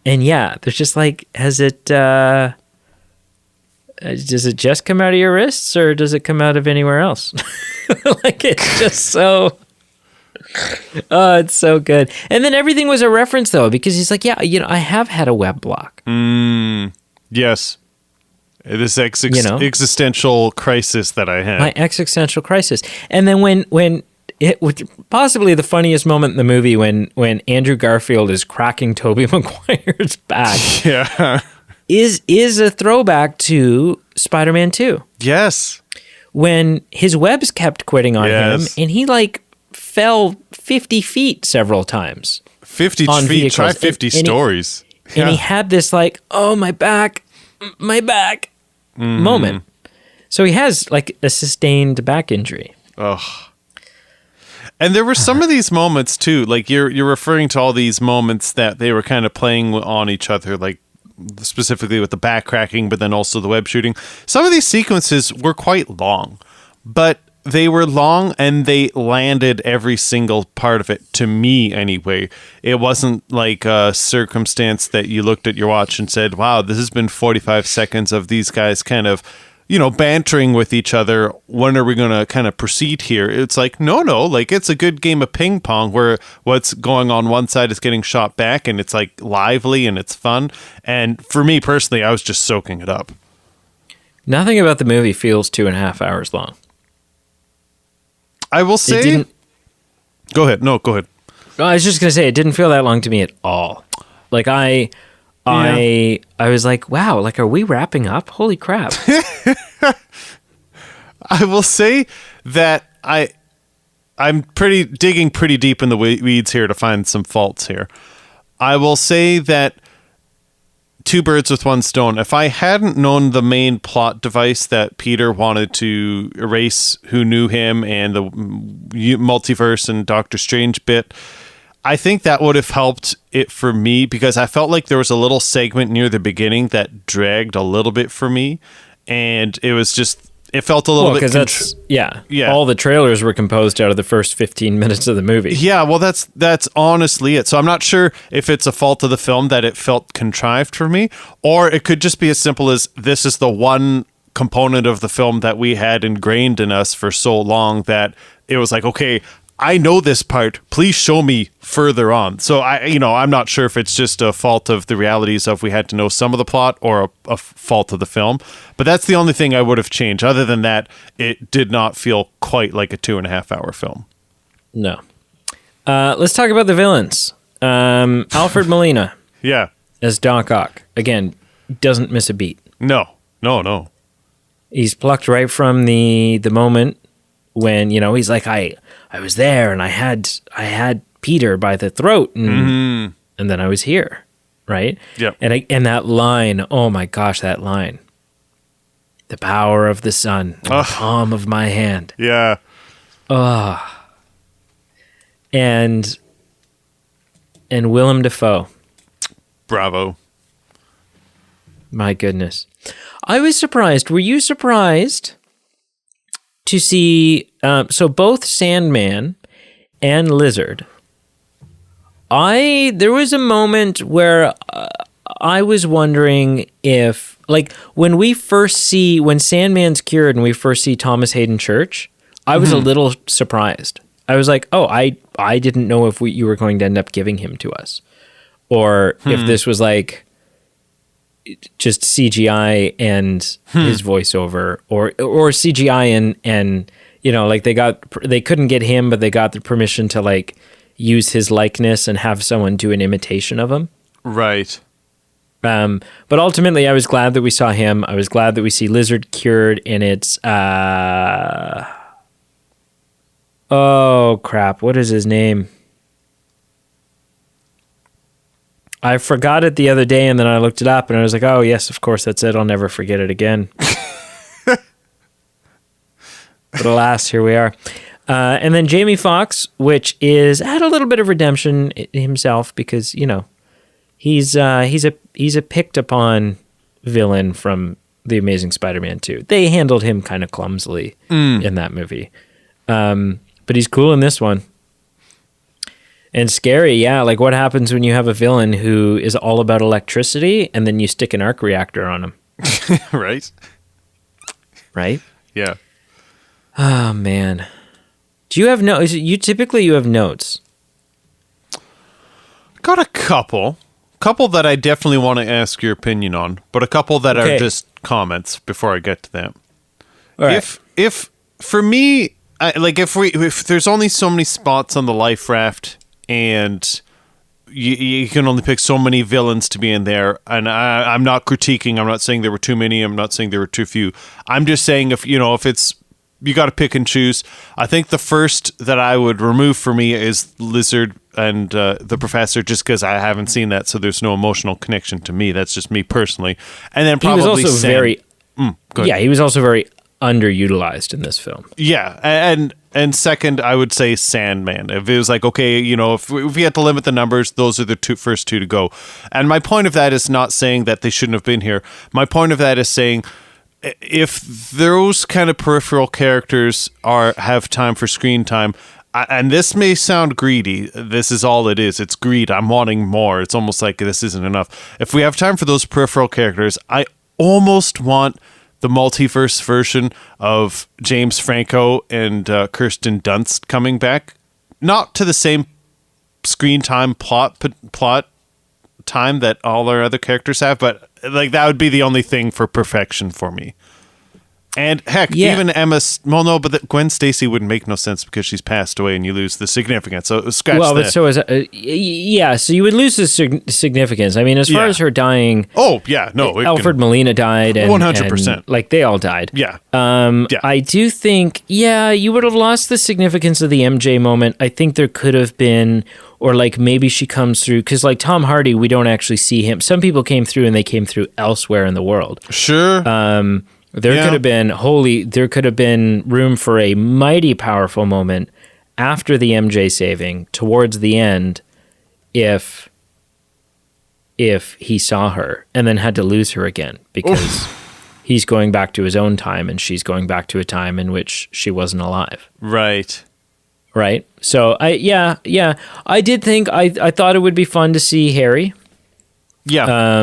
yeah, there's just like, does it just come out of your wrists, or does it come out of anywhere else? Like, it's just so, oh, it's so good. And then everything was a reference, though, because he's like, yeah, I have had a web block. Yes. This existential crisis that I had. My existential crisis. And then when it was possibly the funniest moment in the movie, when Andrew Garfield is cracking Tobey Maguire's back. Yeah. Is a throwback to Spider-Man 2. Yes. When his webs kept quitting on him, and he like fell 50 feet several times. 50 feet, vehicles. Try 50 stories. And he had this like, oh, my back moment. So he has like a sustained back injury. Ugh. And there were some of these moments too, like you're referring to all these moments that they were kind of playing on each other, like specifically with the back cracking, but then also the web shooting. Some of these sequences were quite long, but they were long and they landed every single part of it, to me anyway. It wasn't like a circumstance that you looked at your watch and said, wow, this has been 45 seconds of these guys kind of, bantering with each other. When are we going to kind of proceed here? It's like, no, like it's a good game of ping pong where what's going on one side is getting shot back, and it's like lively and it's fun. And for me personally, I was just soaking it up. Nothing about the movie feels 2.5 hours long. I will say... Go ahead. No, go ahead. I was just going to say, it didn't feel that long to me at all. Like, I was like, wow, like, are we wrapping up? Holy crap. I will say that I'm digging pretty deep in the weeds here to find some faults here. I will say that two birds with one stone. If I hadn't known the main plot device that Peter wanted to erase who knew him and the multiverse and Doctor Strange bit, I think that would have helped it for me, because I felt like there was a little segment near the beginning that dragged a little bit for me, and it was just, it felt a little bit... because all the trailers were composed out of the first 15 minutes of the movie. Yeah, well, that's honestly it. So I'm not sure if it's a fault of the film that it felt contrived for me, or it could just be as simple as this is the one component of the film that we had ingrained in us for so long that it was like, okay, I know this part, please show me further on. So I'm not sure if it's just a fault of the realities of we had to know some of the plot, or a fault of the film, but that's the only thing I would have changed. Other than that, it did not feel quite like a 2.5 hour film. No. Let's talk about the villains. Alfred Molina. Yeah. As Doc Ock. Again, doesn't miss a beat. No. He's plucked right from the moment when, he's like, I was there and I had Peter by the throat and then I was here, right? Yep. And that line, oh my gosh, that line. The power of the sun in the palm of my hand. Yeah. And Willem Dafoe. Bravo. My goodness. I was surprised. Were you surprised to see, so both Sandman and Lizard? There was a moment where I was wondering if, like, when Sandman's cured and we first see Thomas Hayden Church, I was a little surprised. I was like, oh, I didn't know if you were going to end up giving him to us, or if this was like just CGI and his voiceover, or CGI and like they couldn't get him, but they got the permission to like use his likeness and have someone do an imitation of him. Right. But ultimately, I was glad that we saw him. I was glad that we see Lizard cured, and it's oh crap, what is his name? I forgot it the other day, and then I looked it up, and I was like, oh yes, of course, that's it. I'll never forget it again. But alas, here we are. And then Jamie Foxx, which had a little bit of redemption himself, because he's a picked upon villain from The Amazing Spider-Man 2. They handled him kind of clumsily in that movie. But he's cool in this one. And scary, yeah. Like, what happens when you have a villain who is all about electricity and then you stick an arc reactor on him? Right? Right? Yeah. Oh, man. Do you have notes? You have notes. Got a couple that I definitely want to ask your opinion on, but a couple that are just comments before I get to them. Right. If for me, if there's only so many spots on the life raft and you can only pick so many villains to be in there, and I'm not critiquing, I'm not saying there were too many, I'm not saying there were too few. I'm just saying if it's you got to pick and choose. I think the first that I would remove for me is Lizard and the Professor, just because I haven't seen that, so there's no emotional connection to me. That's just me personally. And then probably he was also Sam. he was also very underutilized in this film. Yeah, and second, I would say Sandman. If it was like, okay, if we had to limit the numbers, those are the first two to go. And my point of that is not saying that they shouldn't have been here. My point of that is saying, if those kind of peripheral characters have time for screen time, and this may sound greedy, this is all it is. It's greed. I'm wanting more. It's almost like this isn't enough. If we have time for those peripheral characters, I almost want the multiverse version of James Franco and Kirsten Dunst coming back. Not to the same screen time plot time that all our other characters have, but like that would be the only thing for perfection for me. And heck, even Emma, but Gwen Stacy wouldn't make no sense because she's passed away and you lose the significance. So scratch that. But so is so you would lose the significance. I mean, as far as her dying. Oh yeah, no. Alfred Molina died, and 100%. Like they all died. Yeah. I do think, you would have lost the significance of the MJ moment. I think there could have been, or like maybe she comes through, because like Tom Hardy, we don't actually see him. Some people came through and they came through elsewhere in the world. Sure. There could have been room for a mighty powerful moment after the MJ saving towards the end if he saw her and then had to lose her again because he's going back to his own time and she's going back to a time in which she wasn't alive. Right. So I did think I thought it would be fun to see Harry. Yeah.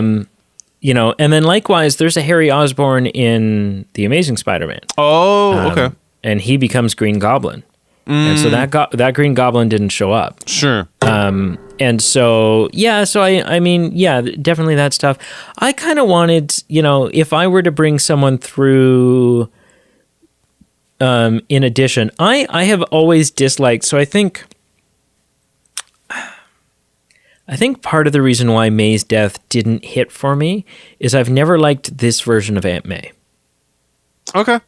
And then likewise, there's a Harry Osborn in The Amazing Spider-Man. Oh, okay. And he becomes Green Goblin. And so that Green Goblin didn't show up. Sure. And so, I mean, definitely that stuff. I kind of wanted, if I were to bring someone through, in addition, I have always disliked, so I think part of the reason why May's death didn't hit for me is I've never liked this version of Aunt May. Okay.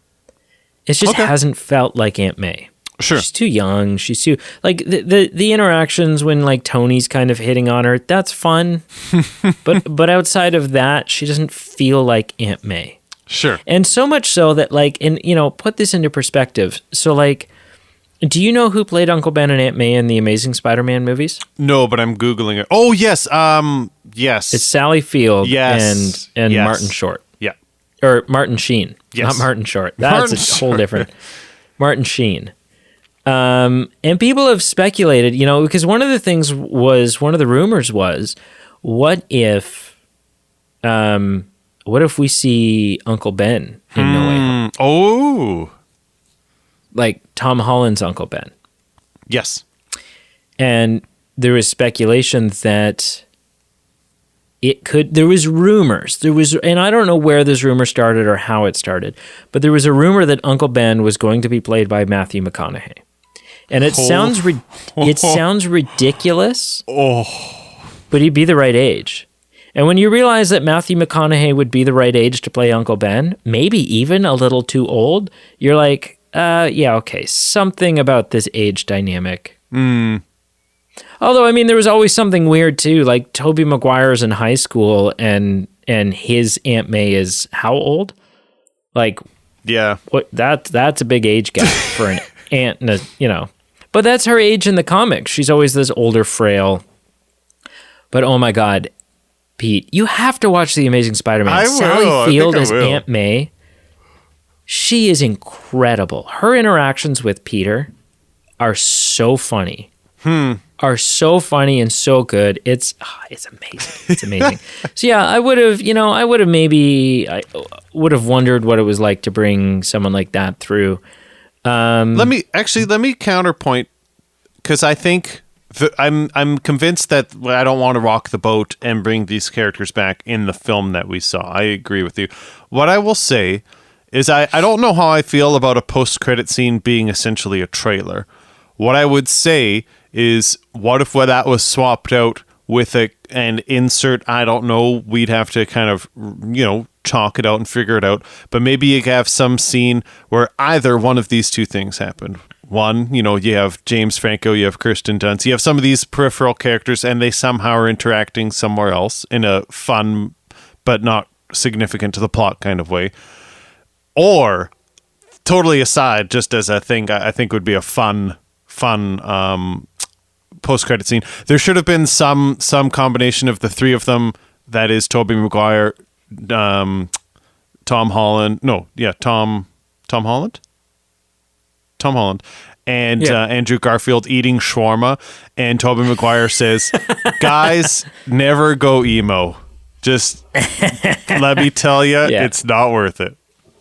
It just hasn't felt like Aunt May. Sure. She's too young. She's too, like, the interactions when, like, Tony's kind of hitting on her, that's fun. but outside of that, she doesn't feel like Aunt May. Sure. And so much so that, like, put this into perspective. So, like, do you know who played Uncle Ben and Aunt May in the Amazing Spider-Man movies? No, but I'm Googling it. Oh, yes. Yes. It's Sally Field and Martin Short. Yeah. Or Martin Sheen. Yes. Not Martin Short. That's whole different. Martin Sheen. And people have speculated, because one of the rumors was, what if we see Uncle Ben in No Way Home? Oh. Like Tom Holland's Uncle Ben. Yes. And there was speculation that there was rumors. And I don't know where this rumor started or how it started, but there was a rumor that Uncle Ben was going to be played by Matthew McConaughey. And it sounds ridiculous. Oh. But he'd be the right age. And when you realize that Matthew McConaughey would be the right age to play Uncle Ben, maybe even a little too old, you're like, yeah, okay, something about this age dynamic. Although, I mean, there was always something weird too, like Tobey Maguire's in high school and his Aunt May is how old? Like, yeah, what? That's a big age gap for an aunt, and but that's her age in the comics. She's always this older, frail. But oh my God, Pete, you have to watch The Amazing Spider-Man. Sally Field as Aunt May. She is incredible. Her interactions with Peter are so funny. Are so funny and so good. It's amazing. It's amazing. So yeah, I would have wondered what it was like to bring someone like that through. Let me counterpoint, because I think I'm convinced that I don't want to rock the boat and bring these characters back in the film that we saw. I agree with you. What I will say is I don't know how I feel about a post-credit scene being essentially a trailer. What I would say is, what if that was swapped out with an insert, I don't know, we'd have to kind of, chalk it out and figure it out. But maybe you have some scene where either one of these two things happened. One, you have James Franco, you have Kirsten Dunst, you have some of these peripheral characters, and they somehow are interacting somewhere else in a fun but not significant to the plot kind of way. Or, totally aside, just as a thing I think would be a fun post-credit scene, there should have been some combination of the three of them. That is Tobey Maguire, Tom Holland, and Andrew Garfield eating shawarma, and Tobey Maguire says, "Guys, never go emo. Just let me tell you, it's not worth it."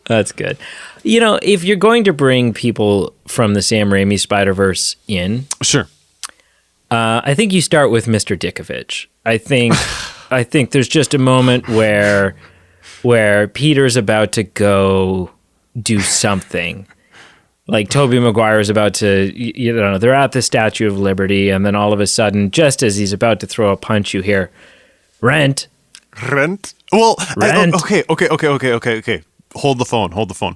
That's good. If you're going to bring people from the Sam Raimi Spider-Verse in, sure. I think you start with Mr. Dickovich. I think there's just a moment where Peter's about to go do something. Like Tobey Maguire is about to, they're at the Statue of Liberty, and then all of a sudden, just as he's about to throw a punch, you hear, Rent. Well, Rent. Okay. Hold the phone.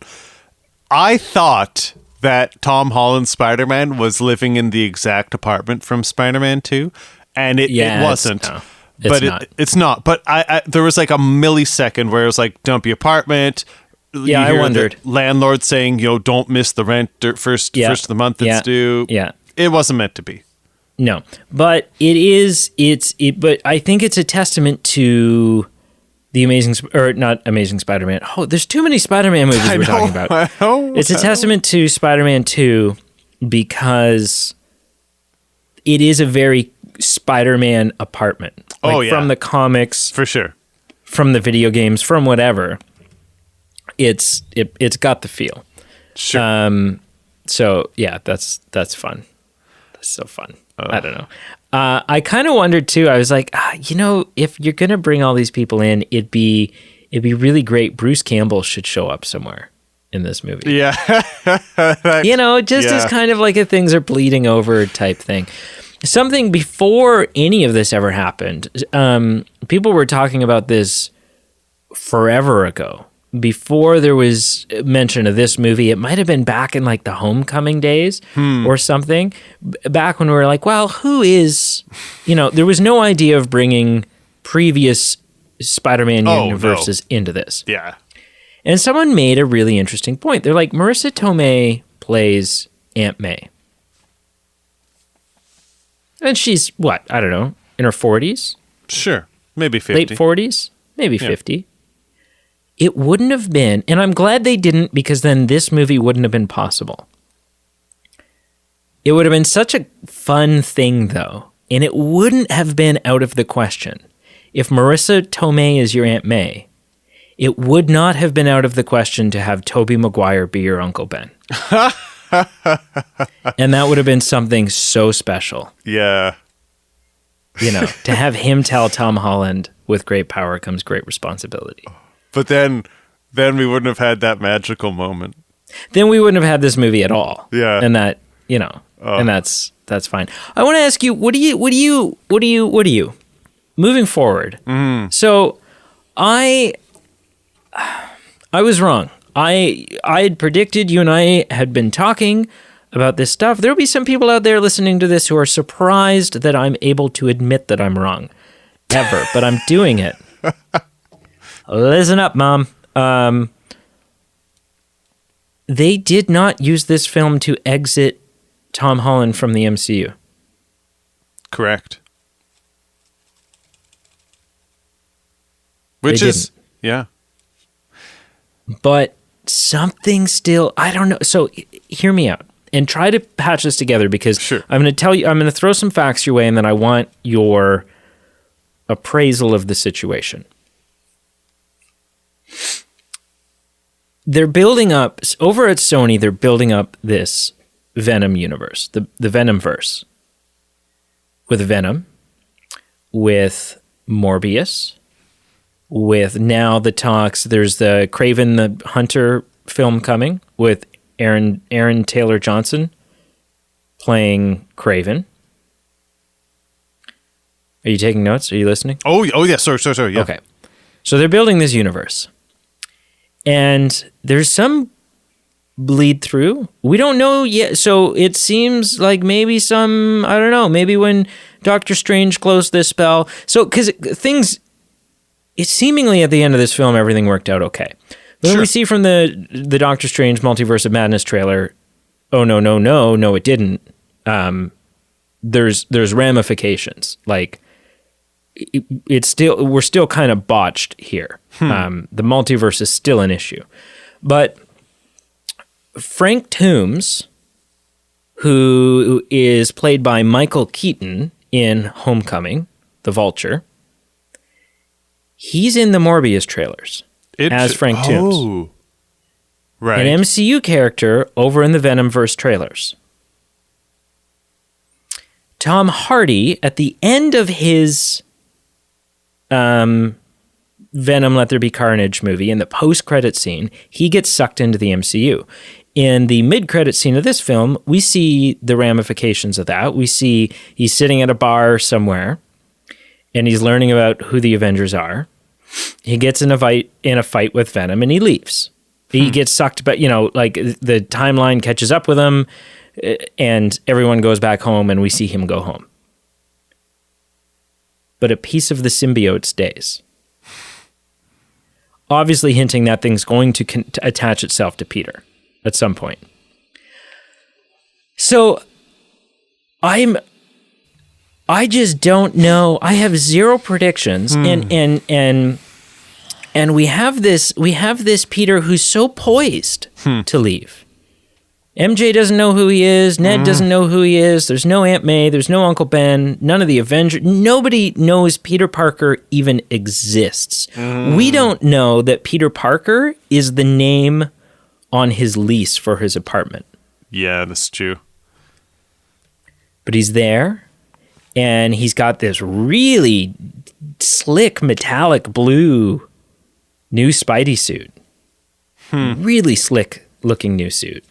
I thought that Tom Holland's Spider-Man was living in the exact apartment from Spider-Man 2, and it wasn't. It's not. But I there was like a millisecond where it was like, dumpy apartment. Yeah, I wondered. Landlord saying, don't miss the rent first of the month it's due. Yeah. It wasn't meant to be. No, but but I think it's a testament to the not Amazing Spider-Man. Oh, there's too many Spider-Man movies we're talking about. It's a testament to Spider-Man 2 because it is a very Spider-Man apartment. From the comics, for sure, from the video games, from whatever. It's got the feel. Sure. So yeah, that's fun. That's so fun. I don't know. I kind of wondered too. I was like, if you're gonna bring all these people in, it'd be really great. Bruce Campbell should show up somewhere in this movie. Yeah. As kind of like a things are bleeding over type thing. Something before any of this ever happened. People were talking about this forever ago. Before there was mention of this movie, it might have been back in like the Homecoming days or something. Back when we were like, well, who is, there was no idea of bringing previous Spider-Man universes into this. Yeah. And someone made a really interesting point. They're like, Marissa Tomei plays Aunt May. And she's, what, I don't know, in her 40s? Sure. Maybe 50. Late 40s? Maybe 50. It wouldn't have been, and I'm glad they didn't, because then this movie wouldn't have been possible. It would have been such a fun thing, though, and it wouldn't have been out of the question. If Marissa Tomei is your Aunt May, it would not have been out of the question to have Tobey Maguire be your Uncle Ben. And that would have been something so special. Yeah. To have him tell Tom Holland, with great power comes great responsibility. But then we wouldn't have had that magical moment. Then we wouldn't have had this movie at all. Yeah. And that, and that's fine. I want to ask you, what do you? moving forward. So I was wrong. I had predicted, you and I had been talking about this stuff. There'll be some people out there listening to this who are surprised that I'm able to admit that I'm wrong. Ever. But I'm doing it. Listen up, Mom. They did not use this film to exit Tom Holland from the MCU. Correct. Which is, yeah. But something still, I don't know. So hear me out and try to patch this together, because sure. I'm going to throw some facts your way, and then I want your appraisal of the situation. They're building up, over at Sony, they're building up this Venom universe, the Venomverse. With Venom, with Morbius, with now the talks, there's the Kraven the Hunter film coming with Aaron Taylor Johnson playing Kraven. Are you taking notes? Are you listening? Oh yeah, sorry, yeah. Okay. So they're building this universe. And there's some bleed through. We don't know yet. So it seems like maybe some, I don't know, maybe when Doctor Strange closed this spell. So, because things, it's seemingly at the end of this film, everything worked out okay. But when we see from the Doctor Strange Multiverse of Madness trailer, oh, no, it didn't. There's ramifications. Like, we're still kind of botched here. The multiverse is still an issue. But Frank Toombs, who is played by Michael Keaton in Homecoming, the Vulture, he's in the Morbius trailers as Frank Toombs. Oh, right. An MCU character over in the Venomverse trailers. Tom Hardy, at the end of his Venom Let There Be Carnage movie, in the post-credit scene, he gets sucked into the MCU. In the mid-credit scene of this film, we see the ramifications of that. We see he's sitting at a bar somewhere, and he's learning about who the Avengers are. He gets in a fight with Venom, and he leaves. He gets sucked, but like the timeline catches up with him, and everyone goes back home, and we see him go home. But a piece of the symbiote stays. Obviously hinting that thing's going to attach itself to Peter at some point. So I just don't know. I have zero predictions, and we have this Peter who's so poised to leave. MJ doesn't know who he is. Ned doesn't know who he is. There's no Aunt May. There's no Uncle Ben. None of the Avengers. Nobody knows Peter Parker even exists. We don't know that Peter Parker is the name on his lease for his apartment. Yeah, that's true. But he's there, and he's got this really slick metallic blue new Spidey suit. Really slick looking new suit.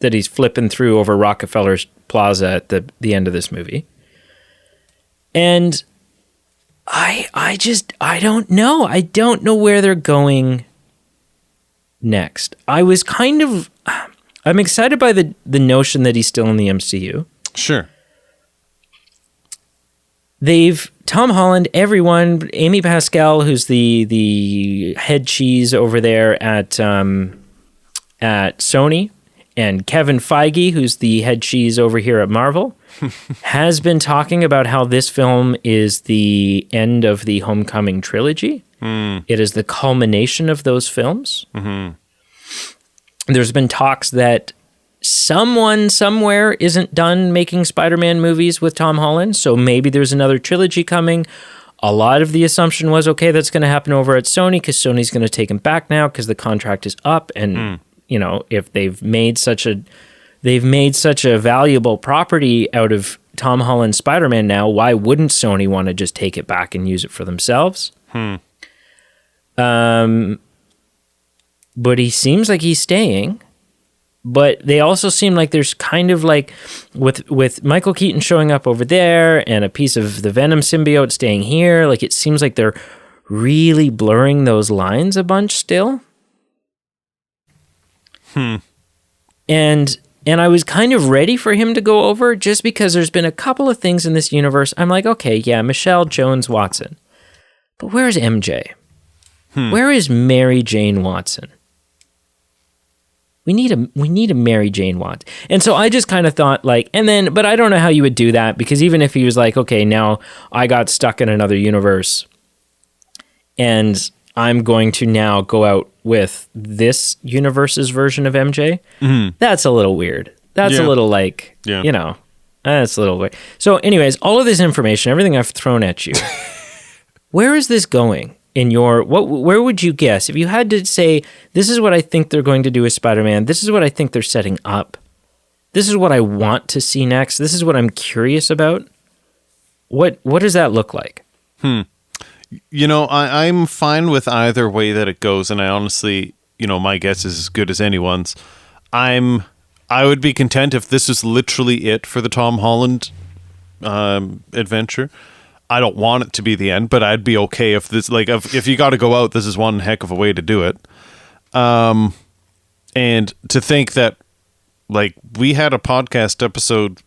That he's flipping through over Rockefeller's Plaza at the end of this movie. And I don't know. I don't know where they're going next. I'm excited by the notion that he's still in the MCU. Sure. Tom Holland, everyone, Amy Pascal, who's the head cheese over there at Sony, and Kevin Feige, who's the head cheese over here at Marvel, has been talking about how this film is the end of the Homecoming trilogy. It is the culmination of those films. There's been talks that someone somewhere isn't done making Spider-Man movies with Tom Holland, so maybe there's another trilogy coming. A lot of the assumption was, okay, that's going to happen over at Sony because Sony's going to take him back now because the contract is up, and if they've made such a valuable property out of Tom Holland's Spider-Man now, why wouldn't Sony want to just take it back and use it for themselves? But he seems like he's staying. But they also seem like there's kind of like with Michael Keaton showing up over there and a piece of the Venom symbiote staying here, like it seems like they're really blurring those lines a bunch still. And I was kind of ready for him to go over just because there's been a couple of things in this universe. I'm like, okay, yeah, Michelle Jones Watson. But where's MJ? Where is Mary Jane Watson? We need a Mary Jane Watson. And so I just kind of thought like, but I don't know how you would do that, because even if he was like, okay, now I got stuck in another universe and I'm going to now go out with this universe's version of MJ, that's a little weird. That's a little like, that's a little weird. So anyways, all of this information, everything I've thrown at you, where is this going? Where would you guess? If you had to say, this is what I think they're going to do with Spider-Man, this is what I think they're setting up, this is what I want to see next, this is what I'm curious about, what does that look like? I'm fine with either way that it goes, and I honestly, my guess is as good as anyone's. I would be content if this is literally it for the Tom Holland adventure. I don't want it to be the end, but I'd be okay if this, like, if you got to go out, this is one heck of a way to do it. And to think that, like, we had a podcast episode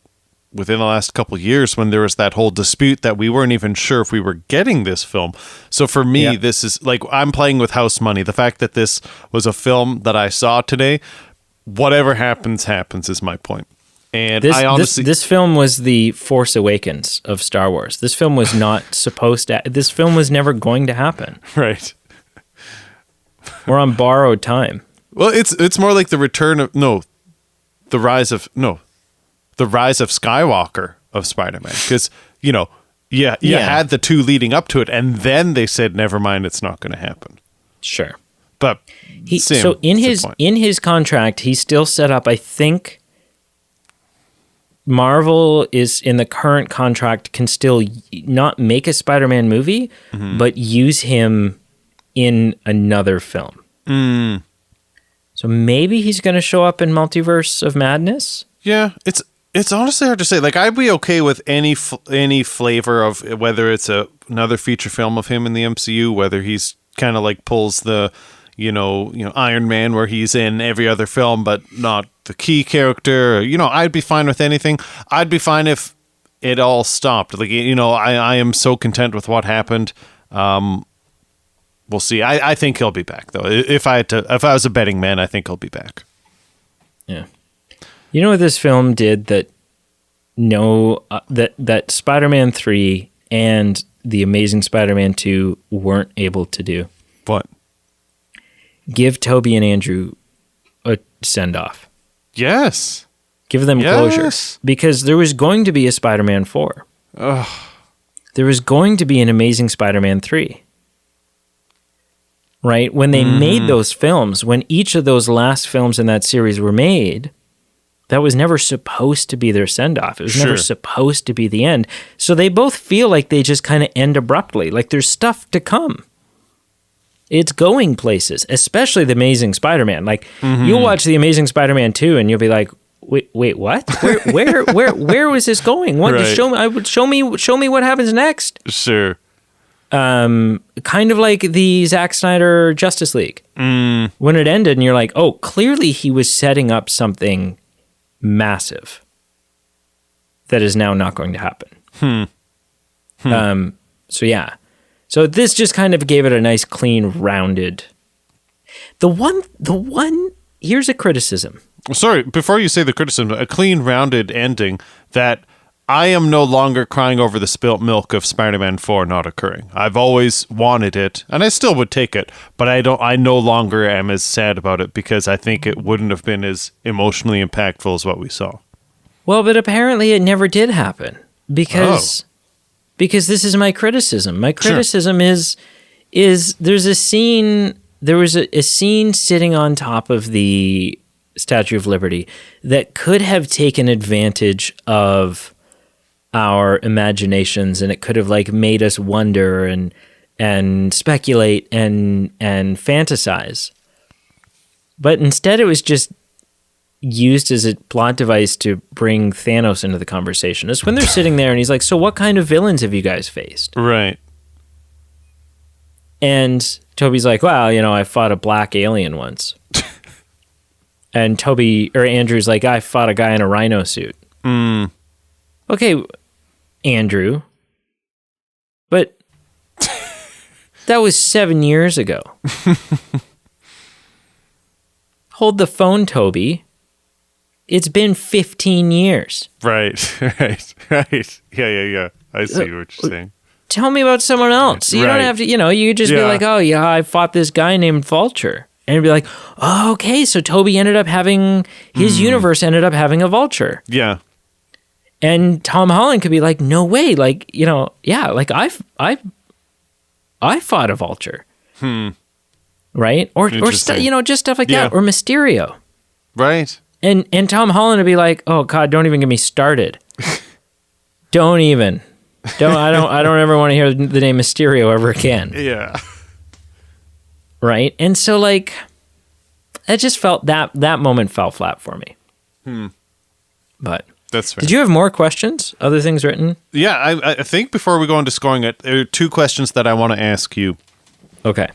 within the last couple of years when there was that whole dispute that we weren't even sure if we were getting this film. So for me, this is like, I'm playing with house money. The fact that this was a film that I saw today, whatever happens is my point. And I honestly, this film was the Force Awakens of Star Wars. This film was not supposed to. This film was never going to happen. Right. We're on borrowed time. Well, it's more like the rise of Skywalker of Spider-Man, because you had the two leading up to it, and then they said, never mind, it's not going to happen. Sure, but in his contract, he still set up, I think. Marvel is in the current contract can still not make a Spider-Man movie, but use him in another film. So maybe he's going to show up in Multiverse of Madness. Yeah, it's honestly hard to say. Like, I'd be okay with any flavor of whether it's another feature film of him in the MCU, whether he's kind of like pulls the Iron Man, where he's in every other film but not the key character. I'd be fine with anything. I'd be fine if it all stopped. Like, I am so content with what happened. We'll see. I think he'll be back, though. If I was a betting man, I think he'll be back. Yeah. You know what this film did that that Spider-Man 3 and The Amazing Spider-Man 2 weren't able to do? What? Give Toby and Andrew a send-off. Yes. Give them closure. Because there was going to be a Spider-Man 4. Ugh. There was going to be an Amazing Spider-Man 3. Right? When they made those films, when each of those last films in that series were made, that was never supposed to be their send-off. It was never supposed to be the end. So they both feel like they just kind of end abruptly. Like there's stuff to come. It's going places, especially The Amazing Spider-Man. Like, you'll watch The Amazing Spider-Man 2 and you'll be like, wait, what? Where was this going? What? Right. Show me what happens next. Sure. Kind of like the Zack Snyder Justice League. When it ended and you're like, oh, clearly he was setting up something massive that is now not going to happen. So yeah. So this just kind of gave it a nice, clean, rounded. The one. Here's a criticism. Sorry, before you say the criticism, a clean, rounded ending that I am no longer crying over the spilt milk of Spider-Man 4 not occurring. I've always wanted it, and I still would take it, but I no longer am as sad about it because I think it wouldn't have been as emotionally impactful as what we saw. Well, but apparently it never did happen because this is my criticism. My criticism is there's a scene. There was a scene sitting on top of the Statue of Liberty that could have taken advantage of our imaginations, and it could have like made us wonder and speculate and fantasize. But instead, it was just used as a plot device to bring Thanos into the conversation. It's when they're sitting there and he's like, so what kind of villains have you guys faced? Right. And Toby's like, well, I fought a black alien once. And Andrew's like, I fought a guy in a rhino suit. Okay, Andrew. But that was 7 years ago. Hold the phone, Toby. It's been 15 years. Right. Yeah. I see what you're saying. Tell me about someone else. You don't have to, you could just be like, oh, yeah, I fought this guy named Vulture. And it'd be like, oh, okay, so Toby ended up having, his universe ended up having a Vulture. Yeah. And Tom Holland could be like, no way, like, like I fought a Vulture. Right? Or just stuff like that. Or Mysterio. Right. And Tom Holland would be like, oh God, don't even get me started. Don't even. I don't ever want to hear the name Mysterio ever again. Yeah. Right? And so like it just felt that moment fell flat for me. But that's fair. Did you have more questions? Other things written? Yeah, I think before we go into scoring it, there are two questions that I want to ask you. Okay.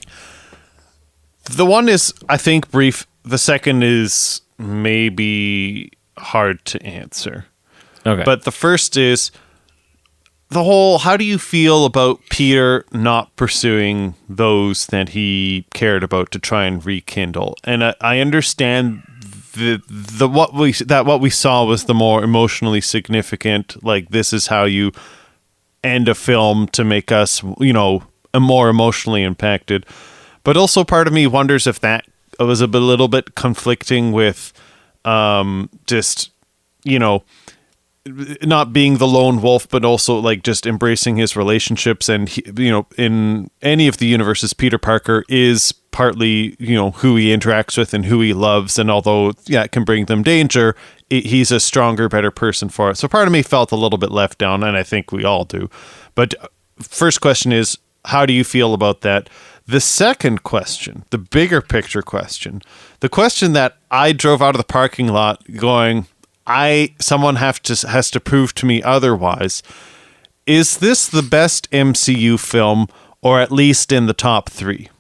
The one is, I think, brief. The second is maybe hard to answer. Okay. But the first is how do you feel about Peter not pursuing those that he cared about to try and rekindle? And I understand what we saw was the more emotionally significant, like this is how you end a film to make us, more emotionally impacted. But also part of me wonders if that was a little bit conflicting with just, not being the lone wolf, but also like just embracing his relationships. And, in any of the universes, Peter Parker is partly, who he interacts with and who he loves. And although, it can bring them danger, he's a stronger, better person for it. So part of me felt a little bit left down, and I think we all do. But first question is, how do you feel about that? The second question, the bigger picture question, the question that I drove out of the parking lot going, someone has to prove to me otherwise. Is this the best MCU film, or at least in the top 3?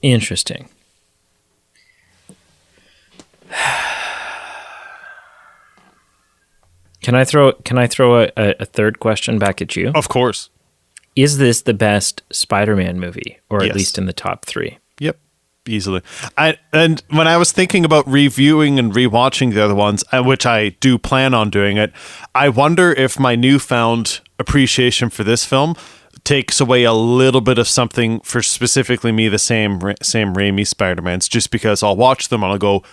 Interesting. Can I throw a third question back at you? Of course. Is this the best Spider-Man movie, or Yes. at least in the top 3? Yep, easily. And when I was thinking about reviewing and rewatching the other ones, which I do plan on doing it, I wonder if my newfound appreciation for this film takes away a little bit of something for specifically me, the Sam Raimi Spider-Mans, just because I'll watch them and I'll go,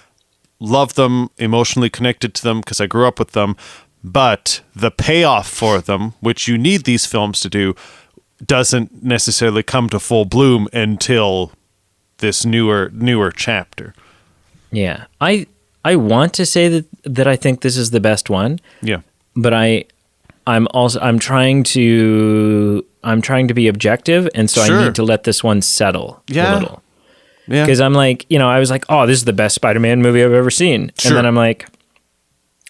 love them, emotionally connected to them because I grew up with them, but the payoff for them, which you need these films to do, doesn't necessarily come to full bloom until this newer chapter. Yeah. I want to say that I think this is the best one. Yeah. But I'm trying to be objective, and so Sure. I need to let this one settle a little. Yeah. Because I'm like, I was like, oh, this is the best Spider-Man movie I've ever seen. Sure. And then I'm like,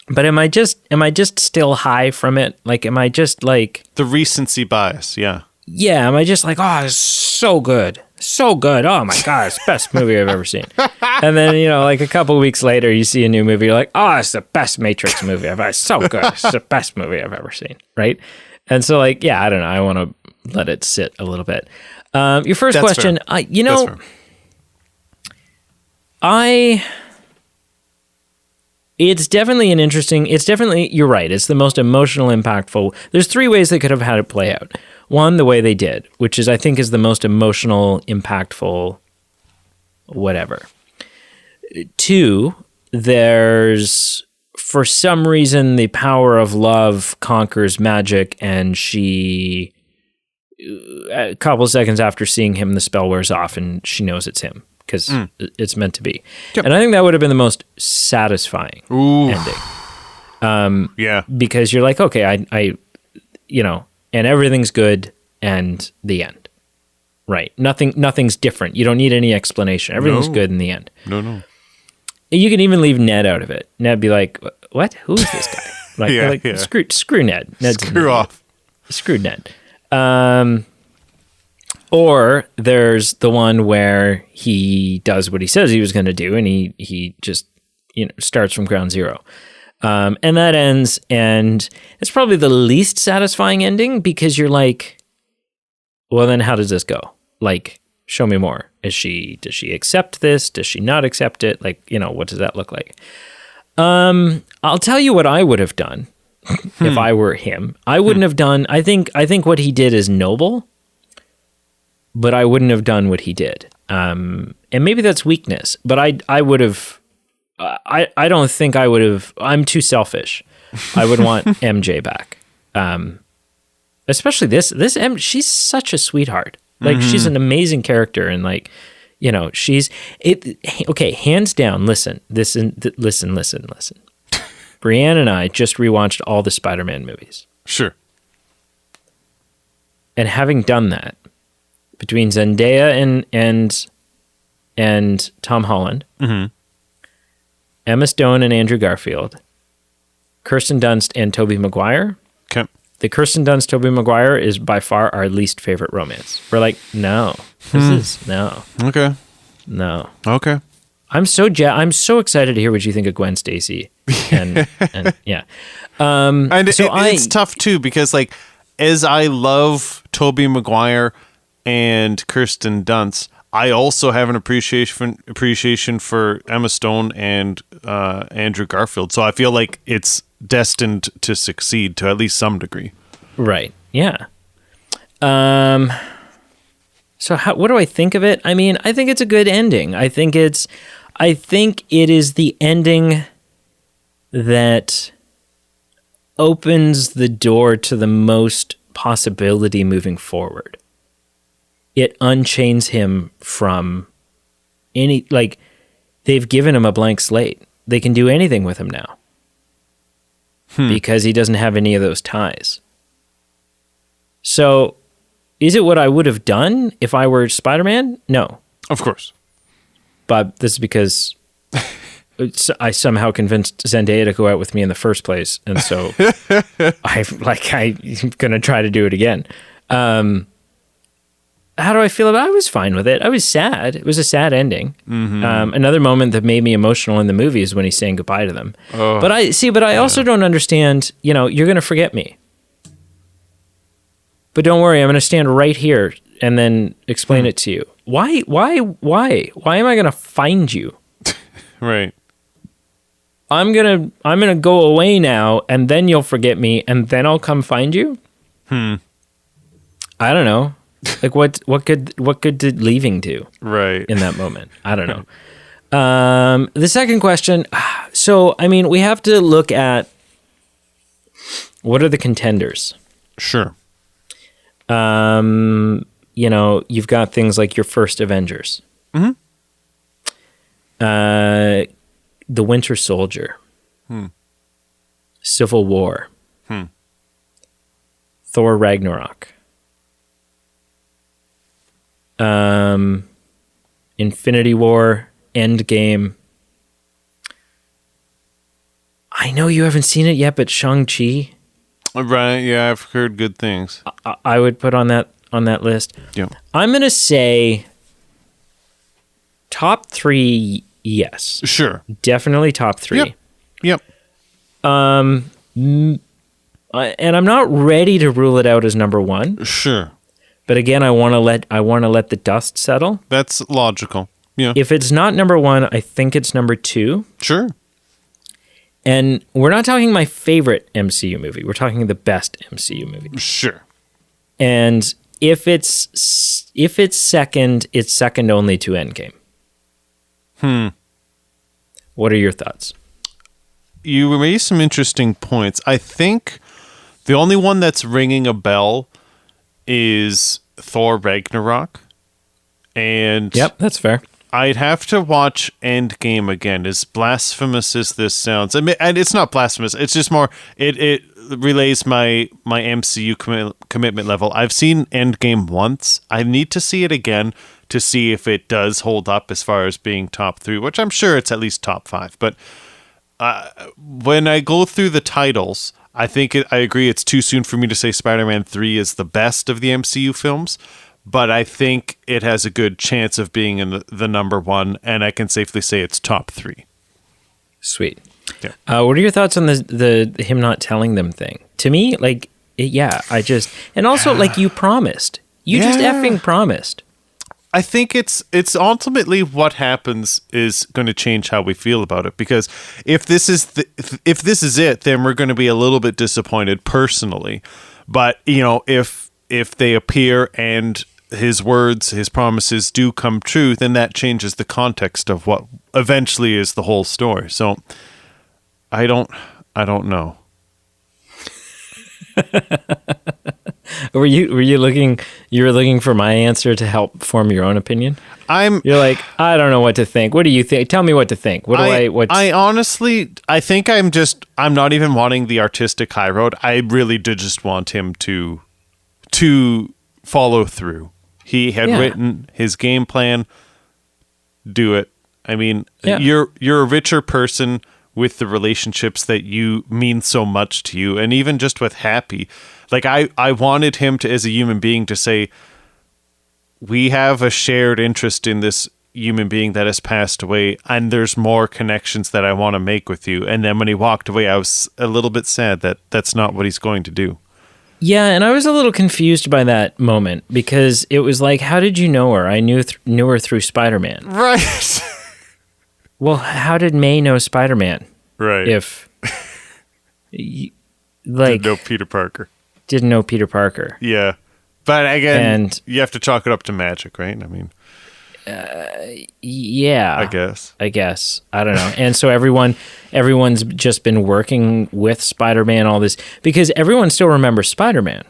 but am I just still high from it? Like, am I just like the recency bias? Yeah. Yeah, am I just like, oh, it's so good. So good. Oh my God, it's the best movie I've ever seen. And then, like a couple of weeks later, you see a new movie, you're like, oh, it's the best Matrix movie I've ever seen. So good. It's the best movie I've ever seen. Right? And so like, yeah, I don't know. I want to let it sit a little bit. Your first That's question, fair. That's fair. It's definitely, you're right. It's the most emotional, impactful. There's 3 ways they could have had it play out. 1, the way they did, which I think is the most emotional, impactful, whatever. 2, there's, for some reason, the power of love conquers magic, and she, a couple of seconds after seeing him, the spell wears off, and she knows it's him, because it's meant to be. Yep. And I think that would have been the most satisfying ending. Yeah. Because you're like, okay, I and everything's good, and the end. Right. Nothing's different. You don't need any explanation. Everything's good in the end. No. You can even leave Ned out of it. Ned be like, what? Who is this guy? Screw Ned. Screw off. Screw Ned. Or there's the one where he does what he says he was going to do, and he just starts from ground zero. And that ends, and it's probably the least satisfying ending because you're like, well, then how does this go? Like, show me more. Does she accept this? Does she not accept it? Like, what does that look like? I'll tell you what I would have done if I were him. I wouldn't have done, I think what he did is noble, but I wouldn't have done what he did. And maybe that's weakness, but I would have, I don't think I would have, I'm too selfish. I would want MJ back. Especially this she's such a sweetheart. Like, she's an amazing character, and like, she's okay, hands down. Listen. Brienne and I just rewatched all the Spider-Man movies. Sure. And having done that, between Zendaya and Tom Holland, Emma Stone and Andrew Garfield, Kirsten Dunst and Tobey Maguire. Okay. The Kirsten Dunst, Tobey Maguire is by far our least favorite romance. We're like, no. No. Okay. No. Okay. I'm so excited to hear what you think of Gwen Stacy. And yeah. It's tough too, because like, as I love Tobey Maguire and Kirsten Dunst, I also have an appreciation for Emma Stone and Andrew Garfield. So I feel like it's destined to succeed to at least some degree. Right. Yeah. So what do I think of it? I mean, I think it's a good ending. I think it is the ending that opens the door to the most possibility moving forward. It unchains him from any, like, they've given him a blank slate. They can do anything with him now. Because he doesn't have any of those ties. So, is it what I would have done if I were Spider-Man? No. Of course. But this is because I somehow convinced Zendaya to go out with me in the first place. And so I'm going to try to do it again. How do I feel about it? I was fine with it. I was sad. It was a sad ending. Another moment that made me emotional in the movie is when he's saying goodbye to them. Oh, but I also don't understand, you're going to forget me. But don't worry, I'm going to stand right here and then explain it to you. Why am I going to find you? Right. I'm going to go away now, and then you'll forget me, and then I'll come find you? I don't know. Like, what could leaving do? Right. In that moment? I don't know. The second question. So, I mean, we have to look at what are the contenders? Sure. You've got things like your first Avengers. The Winter Soldier. Civil War. Thor Ragnarok. Infinity War, Endgame. I know you haven't seen it yet, but Shang-Chi. Right, yeah, I've heard good things. I would put on that list. Yeah. I'm going to say top 3, yes. Sure. Definitely top 3. Yep. And I'm not ready to rule it out as number 1. Sure. But again, I want to let the dust settle. That's logical. Yeah. If it's not number 1, I think it's number 2. Sure. And we're not talking my favorite MCU movie. We're talking the best MCU movie. Sure. And if it's second, it's second only to Endgame. What are your thoughts? You raised some interesting points. I think the only one that's ringing a bell is Thor Ragnarok. And yep, that's fair. I'd have to watch Endgame again. As blasphemous as this sounds, and it's not blasphemous. It's just more. It relays my MCU commitment level. I've seen Endgame once. I need to see it again to see if it does hold up as far as being top 3, which I'm sure it's at least top 5. But when I go through the titles, I agree it's too soon for me to say Spider-Man 3 is the best of the MCU films, but I think it has a good chance of being in the number 1, and I can safely say it's top 3. Sweet. Yeah. What are your thoughts on the him not telling them thing? To me, like, and also like you promised. You just effing promised. I think it's ultimately what happens is going to change how we feel about it, because if this is it, then we're going to be a little bit disappointed personally. But if they appear and his words, his promises do come true, then that changes the context of what eventually is the whole story. So I don't know. Were you looking for my answer to help form your own opinion? You're like, I don't know what to think. What do you think? Tell me what to think. I honestly, I think I'm not even wanting the artistic high road. I really did just want him to follow through. He had written his game plan. Do it. I mean, you're a richer person with the relationships that you mean so much to you, and even just with Happy. Like, I wanted him to, as a human being, to say, we have a shared interest in this human being that has passed away, and there's more connections that I want to make with you. And then when he walked away, I was a little bit sad that that's not what he's going to do. Yeah, and I was a little confused by that moment, because it was like, how did you know her? I knew her through Spider-Man. Right. Well, how did May know Spider-Man? Right. If, didn't know Peter Parker. Didn't know Peter Parker. Yeah. But again, you have to chalk it up to magic, right? I mean, yeah. I guess. I don't know. And so everyone's just been working with Spider-Man, all this, because everyone still remembers Spider-Man.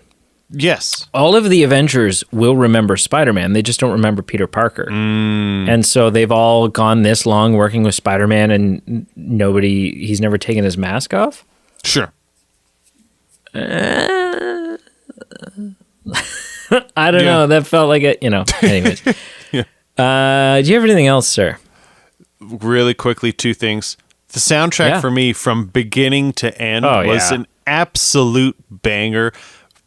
Yes. All of the Avengers will remember Spider-Man. They just don't remember Peter Parker. And so they've all gone this long working with Spider-Man, and he's never taken his mask off? Sure. I don't know. That felt like it, anyways. Yeah. Do you have anything else, sir? Really quickly, 2 things. The soundtrack for me from beginning to end was an absolute banger.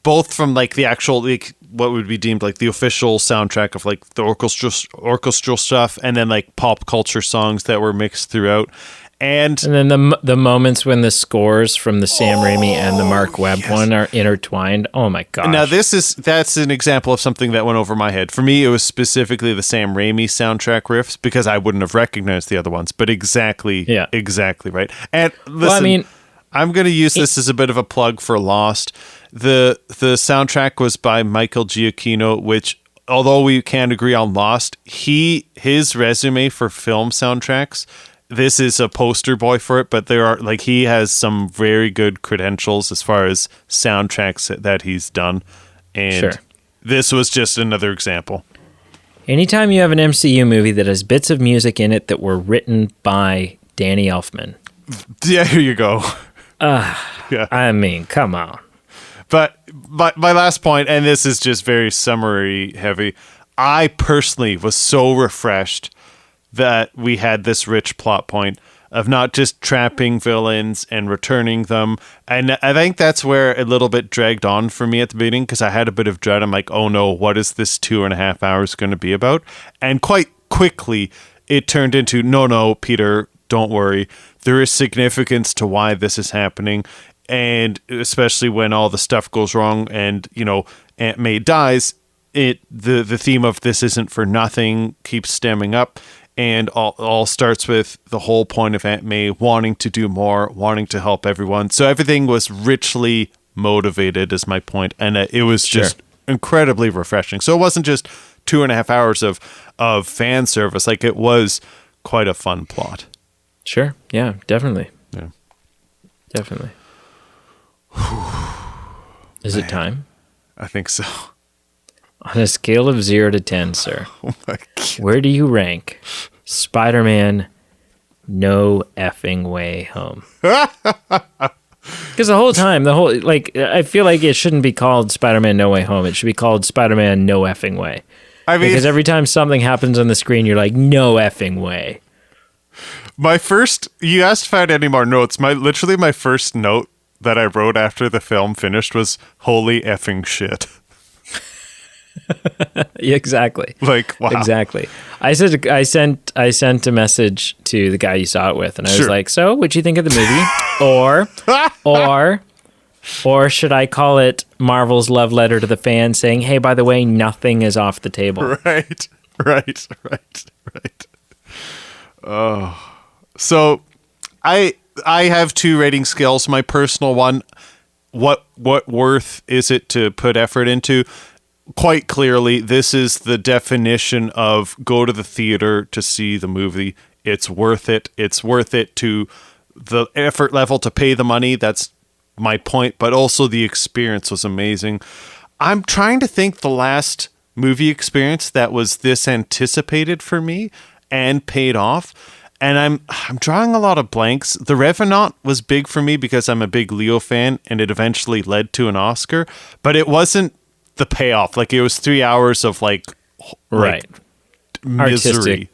Both from like the actual, like what would be deemed like the official soundtrack of like the orchestral stuff, and then like pop culture songs that were mixed throughout, and then the moments when the scores from the Sam Raimi and the Mark Webb one are intertwined. Oh my gosh! Now that's an example of something that went over my head. For me, it was specifically the Sam Raimi soundtrack riffs, because I wouldn't have recognized the other ones. But exactly right. And listen, I'm going to use this as a bit of a plug for Lost. The soundtrack was by Michael Giacchino, which, although we can't agree on Lost, his resume for film soundtracks, this is a poster boy for it, but he has some very good credentials as far as soundtracks that he's done. And this was just another example. Anytime you have an MCU movie that has bits of music in it that were written by Danny Elfman. Yeah, here you go. I mean, come on. But my last point, and this is just very summary heavy, I personally was so refreshed that we had this rich plot point of not just trapping villains and returning them. And I think that's where a little bit dragged on for me at the beginning, because I had a bit of dread. I'm like, oh no, what is this 2.5 hours going to be about? And quite quickly, it turned into, no, Peter, don't worry. There is significance to why this is happening. And especially when all the stuff goes wrong and, Aunt May dies, the theme of this isn't for nothing keeps stemming up. And all starts with the whole point of Aunt May wanting to do more, wanting to help everyone. So everything was richly motivated, is my point. And it was just incredibly refreshing. So it wasn't just 2.5 hours of fan service. Like, it was quite a fun plot. Sure. Yeah, definitely. Yeah. Definitely. Is it time? I think so. On a scale of 0 to 10, sir, Oh my God. Where do you rank Spider-Man No Effing Way Home? Because the whole time, I feel like it shouldn't be called Spider-Man No Way Home. It should be called Spider-Man No Effing Way. I mean, because every time something happens on the screen, you're like, no effing way. You asked if I had any more notes. Literally my first note that I wrote after the film finished was, holy effing shit. Yeah, exactly. Like, wow. Exactly. I sent a message to the guy you saw it with, and I was like, so what'd you think of the movie? Or should I call it Marvel's love letter to the fans saying, hey, by the way, nothing is off the table. Right. Oh. So I have 2 rating scales. My personal one, what worth is it to put effort into? Quite clearly, this is the definition of go to the theater to see the movie. It's worth it. It's worth it to the effort level to pay the money. That's my point. But also the experience was amazing. I'm trying to think the last movie experience that was this anticipated for me and paid off. And I'm drawing a lot of blanks. The Revenant was big for me because I'm a big Leo fan, and it eventually led to an Oscar. But it wasn't the payoff. Like, it was 3 hours of misery. Artistic.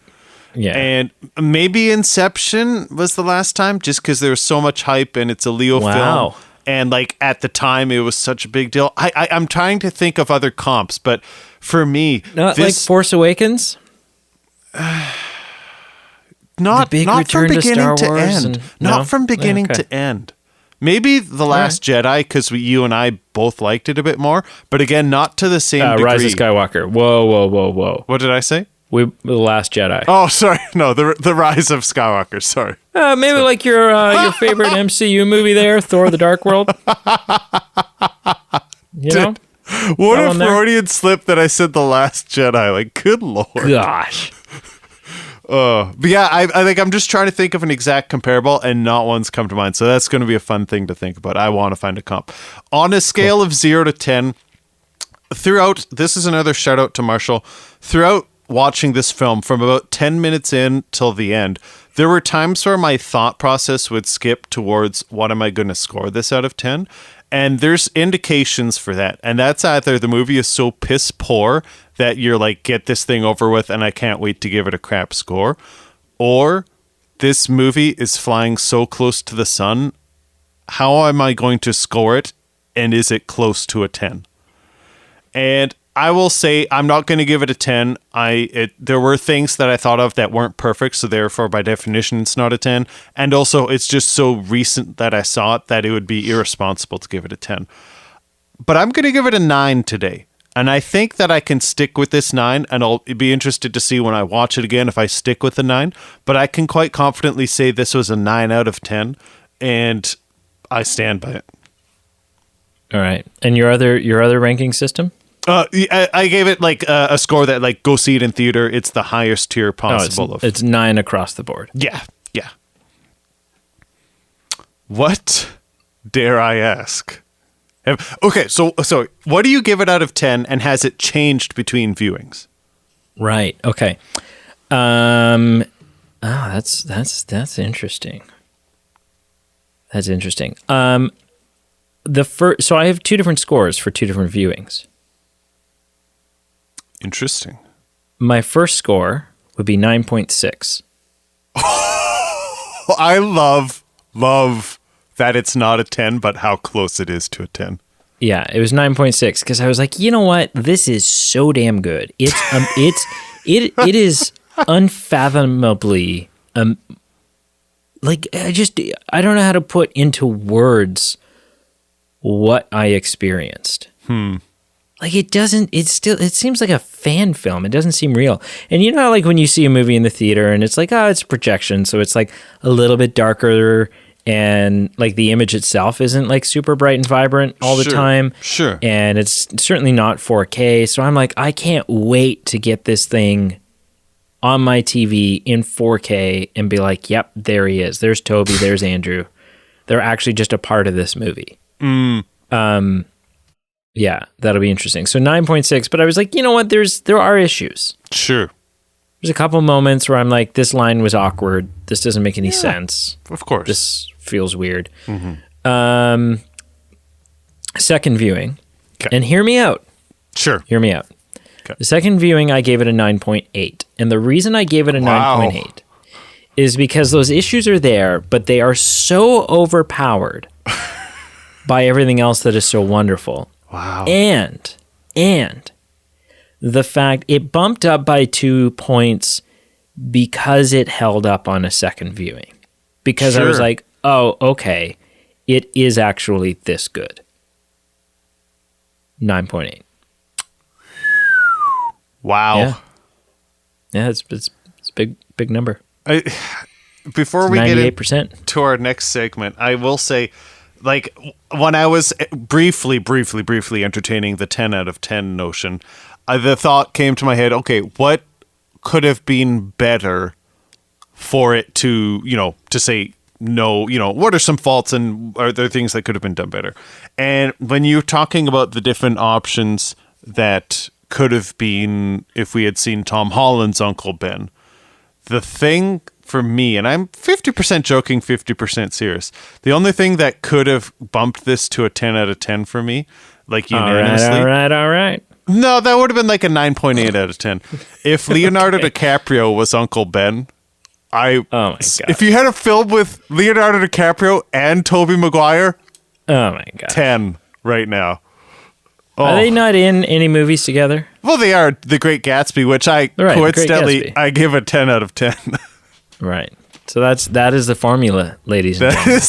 Yeah. And maybe Inception was the last time, just because there was so much hype and it's a Leo film. And at the time, it was such a big deal. I'm trying to think of other comps, but for me, not like Force Awakens. Not from beginning to end. No? Not from beginning to end. Maybe The Last Jedi, because you and I both liked it a bit more. But again, not to the same degree. Rise of Skywalker. Whoa. What did I say? The Last Jedi. Oh, sorry. No, the Rise of Skywalker. Sorry. Maybe like your favorite MCU movie there, Thor: The Dark World. What a Freudian slip that I said The Last Jedi. Like, good Lord. Gosh. But yeah, I think I'm just trying to think of an exact comparable, and not one's come to mind. So that's going to be a fun thing to think about. I want to find a comp. On a scale of 0 to 10, this is another shout out to Marshall. Throughout watching this film, from about 10 minutes in till the end, there were times where my thought process would skip towards what am I going to score this out of 10? And there's indications for that. And that's either the movie is so piss poor that you're like, get this thing over with and I can't wait to give it a crap score. Or this movie is flying so close to the sun. How am I going to score it? And is it close to a 10? And I will say I'm not going to give it a 10. There were things that I thought of that weren't perfect, so therefore by definition it's not a 10. And also it's just so recent that I saw it that it would be irresponsible to give it a 10. But I'm going to give it a 9 today. And I think that I can stick with this 9, and I'll be interested to see when I watch it again if I stick with the 9. But I can quite confidently say this was a 9 out of 10, and I stand by it. All right. And your other ranking system? I gave it a score that go see it in theater. It's the highest tier possible. It's 9 across the board. Yeah. What dare I ask? Okay, so what do you give it out of 10, and has it changed between viewings? Right. Okay. That's interesting. That's interesting. So I have 2 different scores for 2 different viewings. Interesting. My first score would be 9.6. I love that it's not a 10, but how close it is to a 10. Yeah, it was 9.6 because I was like, you know what? This is so damn good. It is unfathomably I don't know how to put into words what I experienced. It seems like a fan film. It doesn't seem real. And you know how when you see a movie in the theater and it's it's projection, so it's a little bit darker, and the image itself isn't super bright and vibrant all the time. Sure. And it's certainly not 4K. So I'm I can't wait to get this thing on my TV in 4K and be yep, there he is. There's Toby, there's Andrew. They're actually just a part of this movie. Yeah, that'll be interesting. So 9.6, but I was you know what? There are issues. Sure. There's a couple moments where I'm this line was awkward. This doesn't make any sense. Of course. This feels weird. Mm-hmm. Second viewing. Okay. And hear me out. Sure. Hear me out. Okay. The second viewing, I gave it a 9.8. And the reason I gave it a 9.8 is because those issues are there, but they are so overpowered by everything else that is so wonderful. Wow. And the fact it bumped up by 2 points because it held up on a second viewing. Because I was like, oh, okay, it is actually this good. 9.8. Wow. Yeah, it's a big number. Before we 98%. get into our next segment, I will say, like, when I was briefly entertaining the 10 out of 10 notion, the thought came to my head, okay, what could have been better for it to, to say no, what are some faults and are there things that could have been done better? And when you're talking about the different options that could have been if we had seen Tom Holland's Uncle Ben, the thing for me, and I'm 50% joking, 50% serious, the only thing that could have bumped this to a 10 out of 10 for me, like unanimously. All right. No, that would have been like a 9.8 out of 10. If Leonardo DiCaprio was Uncle Ben, oh my God. If you had a film with Leonardo DiCaprio and Tobey Maguire, oh my God, 10 right now. Oh. Are they not in any movies together? Well, they are. The Great Gatsby, which coincidentally, I give a 10 out of 10. Right. So that is the formula, ladies and gentlemen.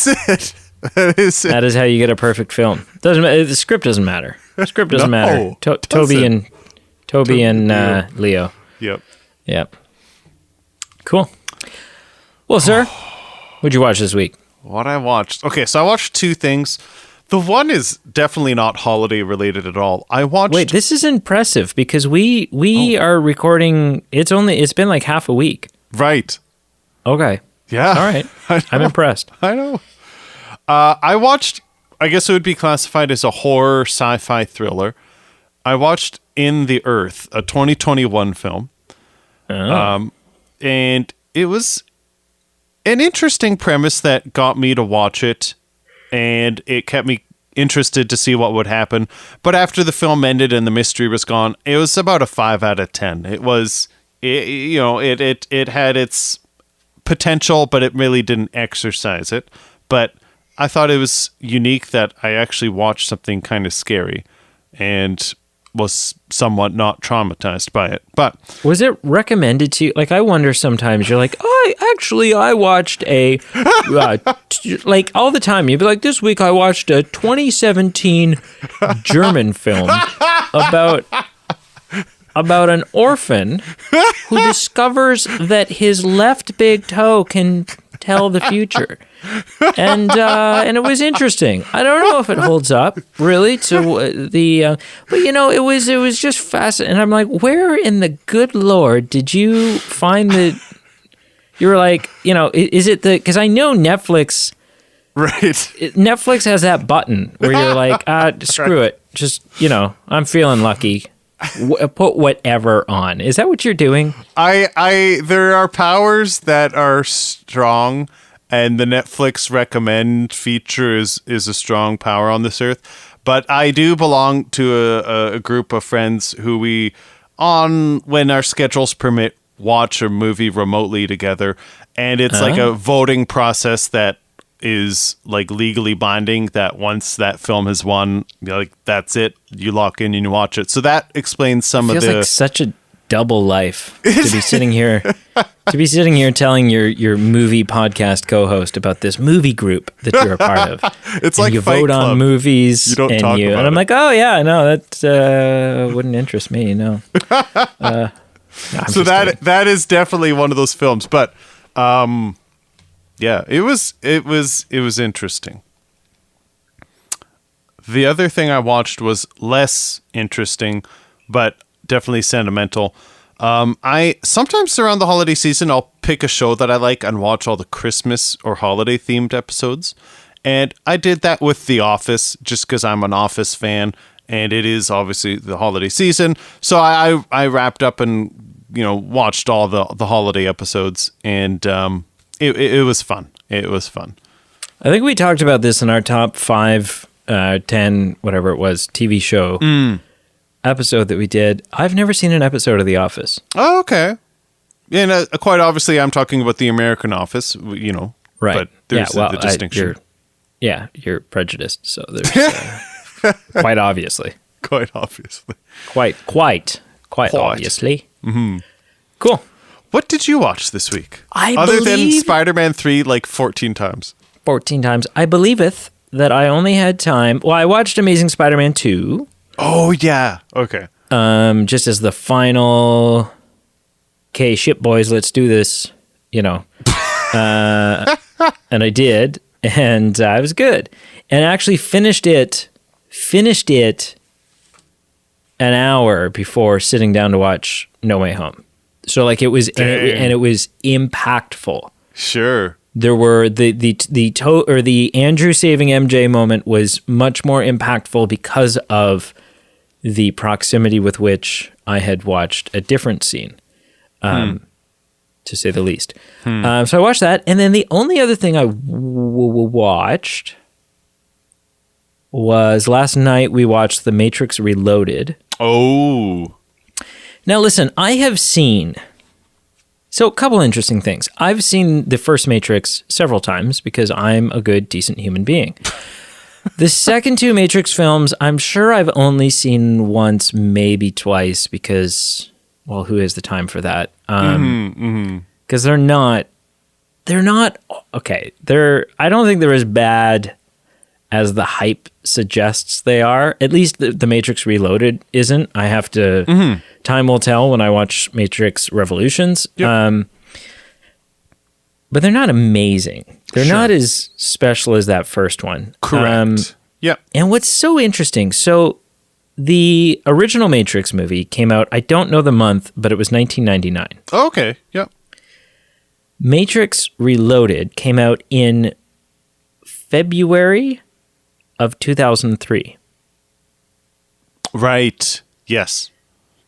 That is it. That is how you get a perfect film. The script doesn't matter. The script doesn't matter. Toby and Leo. Yep. Cool. Well, sir, what'd you watch this week? What I watched? Okay, so I watched two things. The one is definitely not holiday related at all. Wait, this is impressive because we are recording. It's been like half a week. Right. Okay. Yeah. All right. I'm impressed. I know. I watched, I guess it would be classified as a horror sci-fi thriller. I watched In the Earth, a 2021 film. Oh. And it was an interesting premise that got me to watch it, and it kept me interested to see what would happen. But after the film ended and the mystery was gone, it was about a 5 out of 10. It had its potential, but it really didn't exercise it. But I thought it was unique that I actually watched something kind of scary and was somewhat not traumatized by it. But was it recommended to you? Like, I wonder sometimes, you're like, I watched a like all the time you'd be like, this week I watched a 2017 German film about an orphan who discovers that his left big toe can tell the future. And it was interesting. I don't know if it holds up really to but it was just fascinating. And I'm like, where in the good Lord did you find the? You were like, is it because I know Netflix. Right. Netflix has that button where you're like, screw it, just I'm feeling lucky. Put whatever on. Is that what you're doing? There are powers that are strong. And the Netflix recommend feature is a strong power on this earth. But I do belong to a group of friends who when our schedules permit, watch a movie remotely together. And it's like a voting process that is like legally binding, that once that film has won, like that's it. You lock in and you watch it. So that explains some of the... Feels like such a double life to be sitting here telling your movie podcast co-host about this movie group that you're a part of. It's and like you Fight vote Club. on movies, you don't talk about and I'm it. like, oh yeah, no, that wouldn't interest me. No. No, so that is definitely one of those films, but yeah, it was interesting. The other thing I watched was less interesting, but definitely sentimental. I sometimes around the holiday season, I'll pick a show that I like and watch all the Christmas or holiday themed episodes. And I did that with The Office just because I'm an Office fan and it is obviously the holiday season. So I wrapped up and, watched all the holiday episodes and it was fun. It was fun. I think we talked about this in our top 5, 10, whatever it was, TV show episode that we did. I've never seen an episode of The Office. Oh, okay. And quite obviously, I'm talking about the American Office, you know. Right. But there's the distinction. You're prejudiced, so there's quite obviously. Quite obviously. Quite obviously. Mm-hmm. Cool. What did you watch this week? Other than Spider-Man 3 like 14 times. 14 times. I believeth that I only had time. Well, I watched Amazing Spider-Man 2. Oh, yeah. Okay. Just as the final, okay, shit, boys, let's do this, you know. And I did, and it was good. And I actually finished it an hour before sitting down to watch No Way Home. So like it was, and it was impactful. Sure. There were the Andrew saving MJ moment was much more impactful because of the proximity with which I had watched a different scene, to say the least. So I watched that, and then the only other thing I watched was last night we watched The Matrix Reloaded. Oh. Now listen, I have seen... So a couple interesting things. I've seen the first Matrix several times because I'm a good, decent human being. The second 2 Matrix films, I'm sure I've only seen once, maybe twice, because, well, who has the time for that? Because they're not, okay, I don't think they're as bad as the hype suggests they are. At least the Matrix Reloaded isn't. I have to, time will tell when I watch Matrix Revolutions. Yep. But they're not amazing. They're not as special as that first one. Correct. Yep. And what's so interesting, so the original Matrix movie came out, I don't know the month, but it was 1999. Oh, okay. Yep. Matrix Reloaded came out in February of 2003. Right. Yes.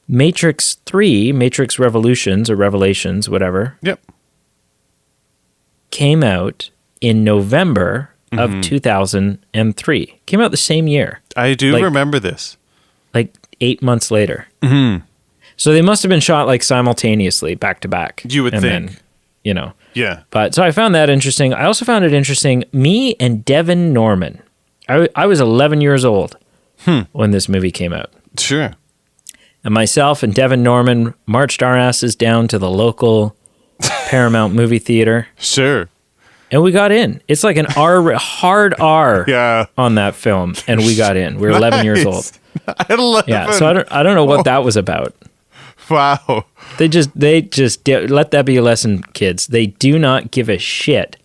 Matrix 3, Matrix Revolutions or Revelations, whatever. Yep. Came out in November of 2003. Came out the same year. I do remember this. Like 8 months later. Mm-hmm. So they must have been shot like simultaneously, back to back. You would think. Then, you know. Yeah. But so I found that interesting. I also found it interesting, me and Devin Norman. I was 11 years old when this movie came out. Sure. And myself and Devin Norman marched our asses down to the local Paramount movie theater. Sure. And we got in. It's like an hard R on that film. And we got in. We were 11 years old. 11. Yeah. So I don't know what that was about. Wow. They just let that be a lesson, kids. They do not give a shit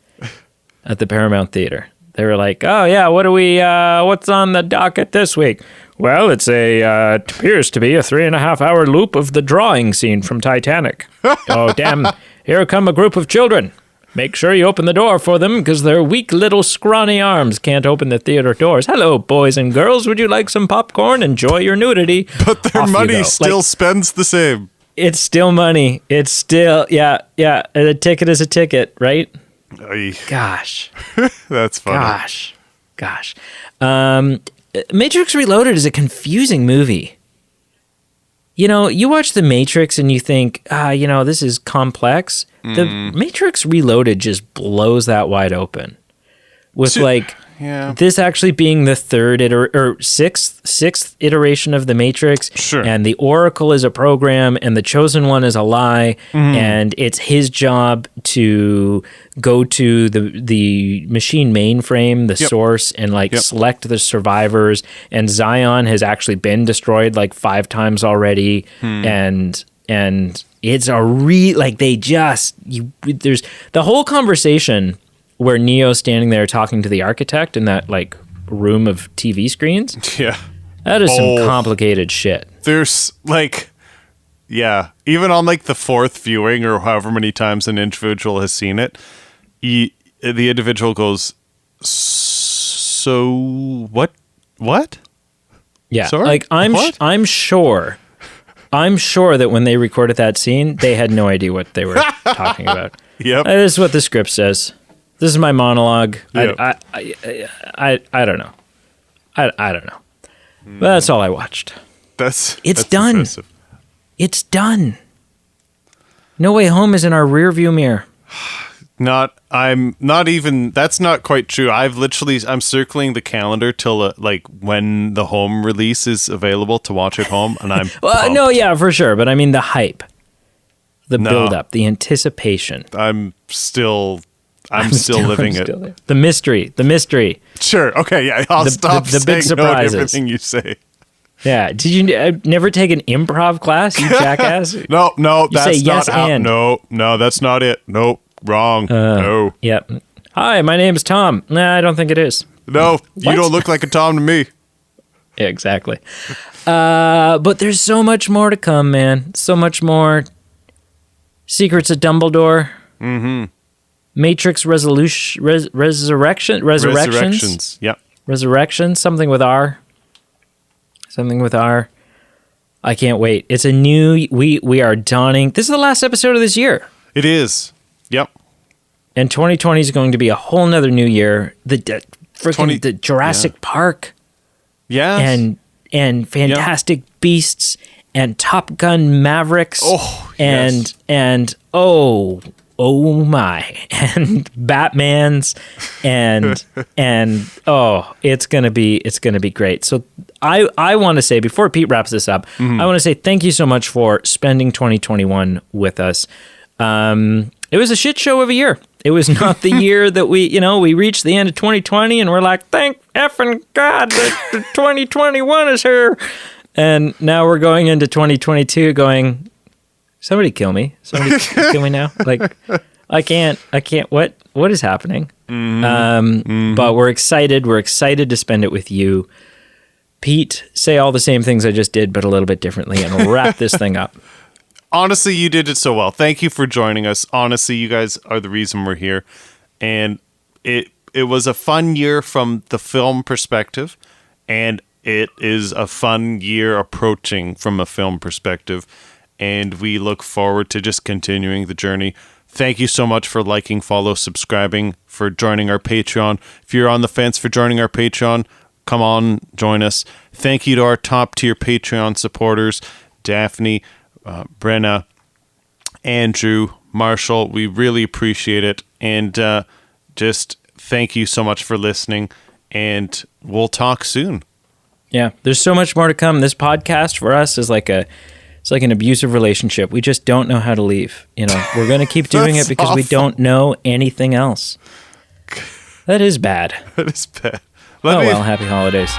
at the Paramount Theater. They were like, oh yeah, what's on the docket this week? Well, it appears to be a 3.5-hour loop of the drawing scene from Titanic. Oh, damn. Here come a group of children. Make sure you open the door for them because their weak little scrawny arms can't open the theater doors. Hello, boys and girls. Would you like some popcorn? Enjoy your nudity. But their money still spends the same. It's still money. It's still, yeah. A ticket is a ticket, right? Gosh. That's funny. Gosh. Matrix Reloaded is a confusing movie. You know, you watch The Matrix and you think, this is complex. The Matrix Reloaded just blows that wide open. With this actually being the sixth iteration of the Matrix. Sure. And the Oracle is a program and the Chosen One is a lie. And it's his job to go to the machine mainframe, the source, and select the survivors. And Zion has actually been destroyed like 5 times already. And it's there's the whole conversation where Neo's standing there talking to the architect in that room of TV screens. Yeah. That is some complicated shit. There's even on the 4th viewing or however many times an individual has seen it, the individual goes, so what? Yeah. Sorry? I'm sure that when they recorded that scene, they had no idea what they were talking about. Yep. That is what the script says. This is my monologue. Yep. I don't know. I don't know. But that's all I watched. That's done. Impressive. It's done. No Way Home is in our rearview mirror. I'm not even, that's not quite true. I'm circling the calendar till like when the home release is available to watch at home, and I'm well, no, yeah, for sure. But I mean the hype, the build up, the anticipation. I'm still living it. The mystery. Sure. Okay. Yeah. I'll stop the saying big surprises. No to everything you say. Yeah. Did you never take an improv class, you jackass? No, you that's say not yes and. No, that's not it. Nope. Wrong. No. Yep. Hi, my name's Tom. Nah, I don't think it is. No, you don't look like a Tom to me. Yeah, exactly. But there's so much more to come, man. So much more. Secrets of Dumbledore. Mm-hmm. Matrix Resurrections. Yep. Resurrections. Something with R. I can't wait. It's a new. We are dawning. This is the last episode of this year. It is. Yep. And 2020 is going to be a whole nother new year. The Jurassic Park. Yeah. And Fantastic Beasts and Top Gun Mavericks. Oh, and oh my, and Batman's and oh, it's gonna be great. So I want to say, before Pete wraps this up, I want to say thank you so much for spending 2021 with us. It was a shit show of a year. It was not the year that we reached the end of 2020 and we're like, thank effing God that 2021 is here. And now we're going into 2022 going, somebody kill me. Somebody kill me now. Like, I can't, what is happening? But we're excited. We're excited to spend it with you. Pete, say all the same things I just did, but a little bit differently, and wrap this thing up. Honestly, you did it so well. Thank you for joining us. Honestly, you guys are the reason we're here. And it was a fun year from the film perspective, and it is a fun year approaching from a film perspective. And we look forward to just continuing the journey. Thank you so much for liking, follow, subscribing, for joining our Patreon. If you're on the fence for joining our Patreon, come on, join us. Thank you to our top tier Patreon supporters, Daphne, Brenna, Andrew, Marshall. We really appreciate it. And just thank you so much for listening. And we'll talk soon. Yeah, there's so much more to come. This podcast for us is like an abusive relationship. We just don't know how to leave. We're going to keep doing it because we don't know anything else. That is bad. That is bad. Well, happy holidays.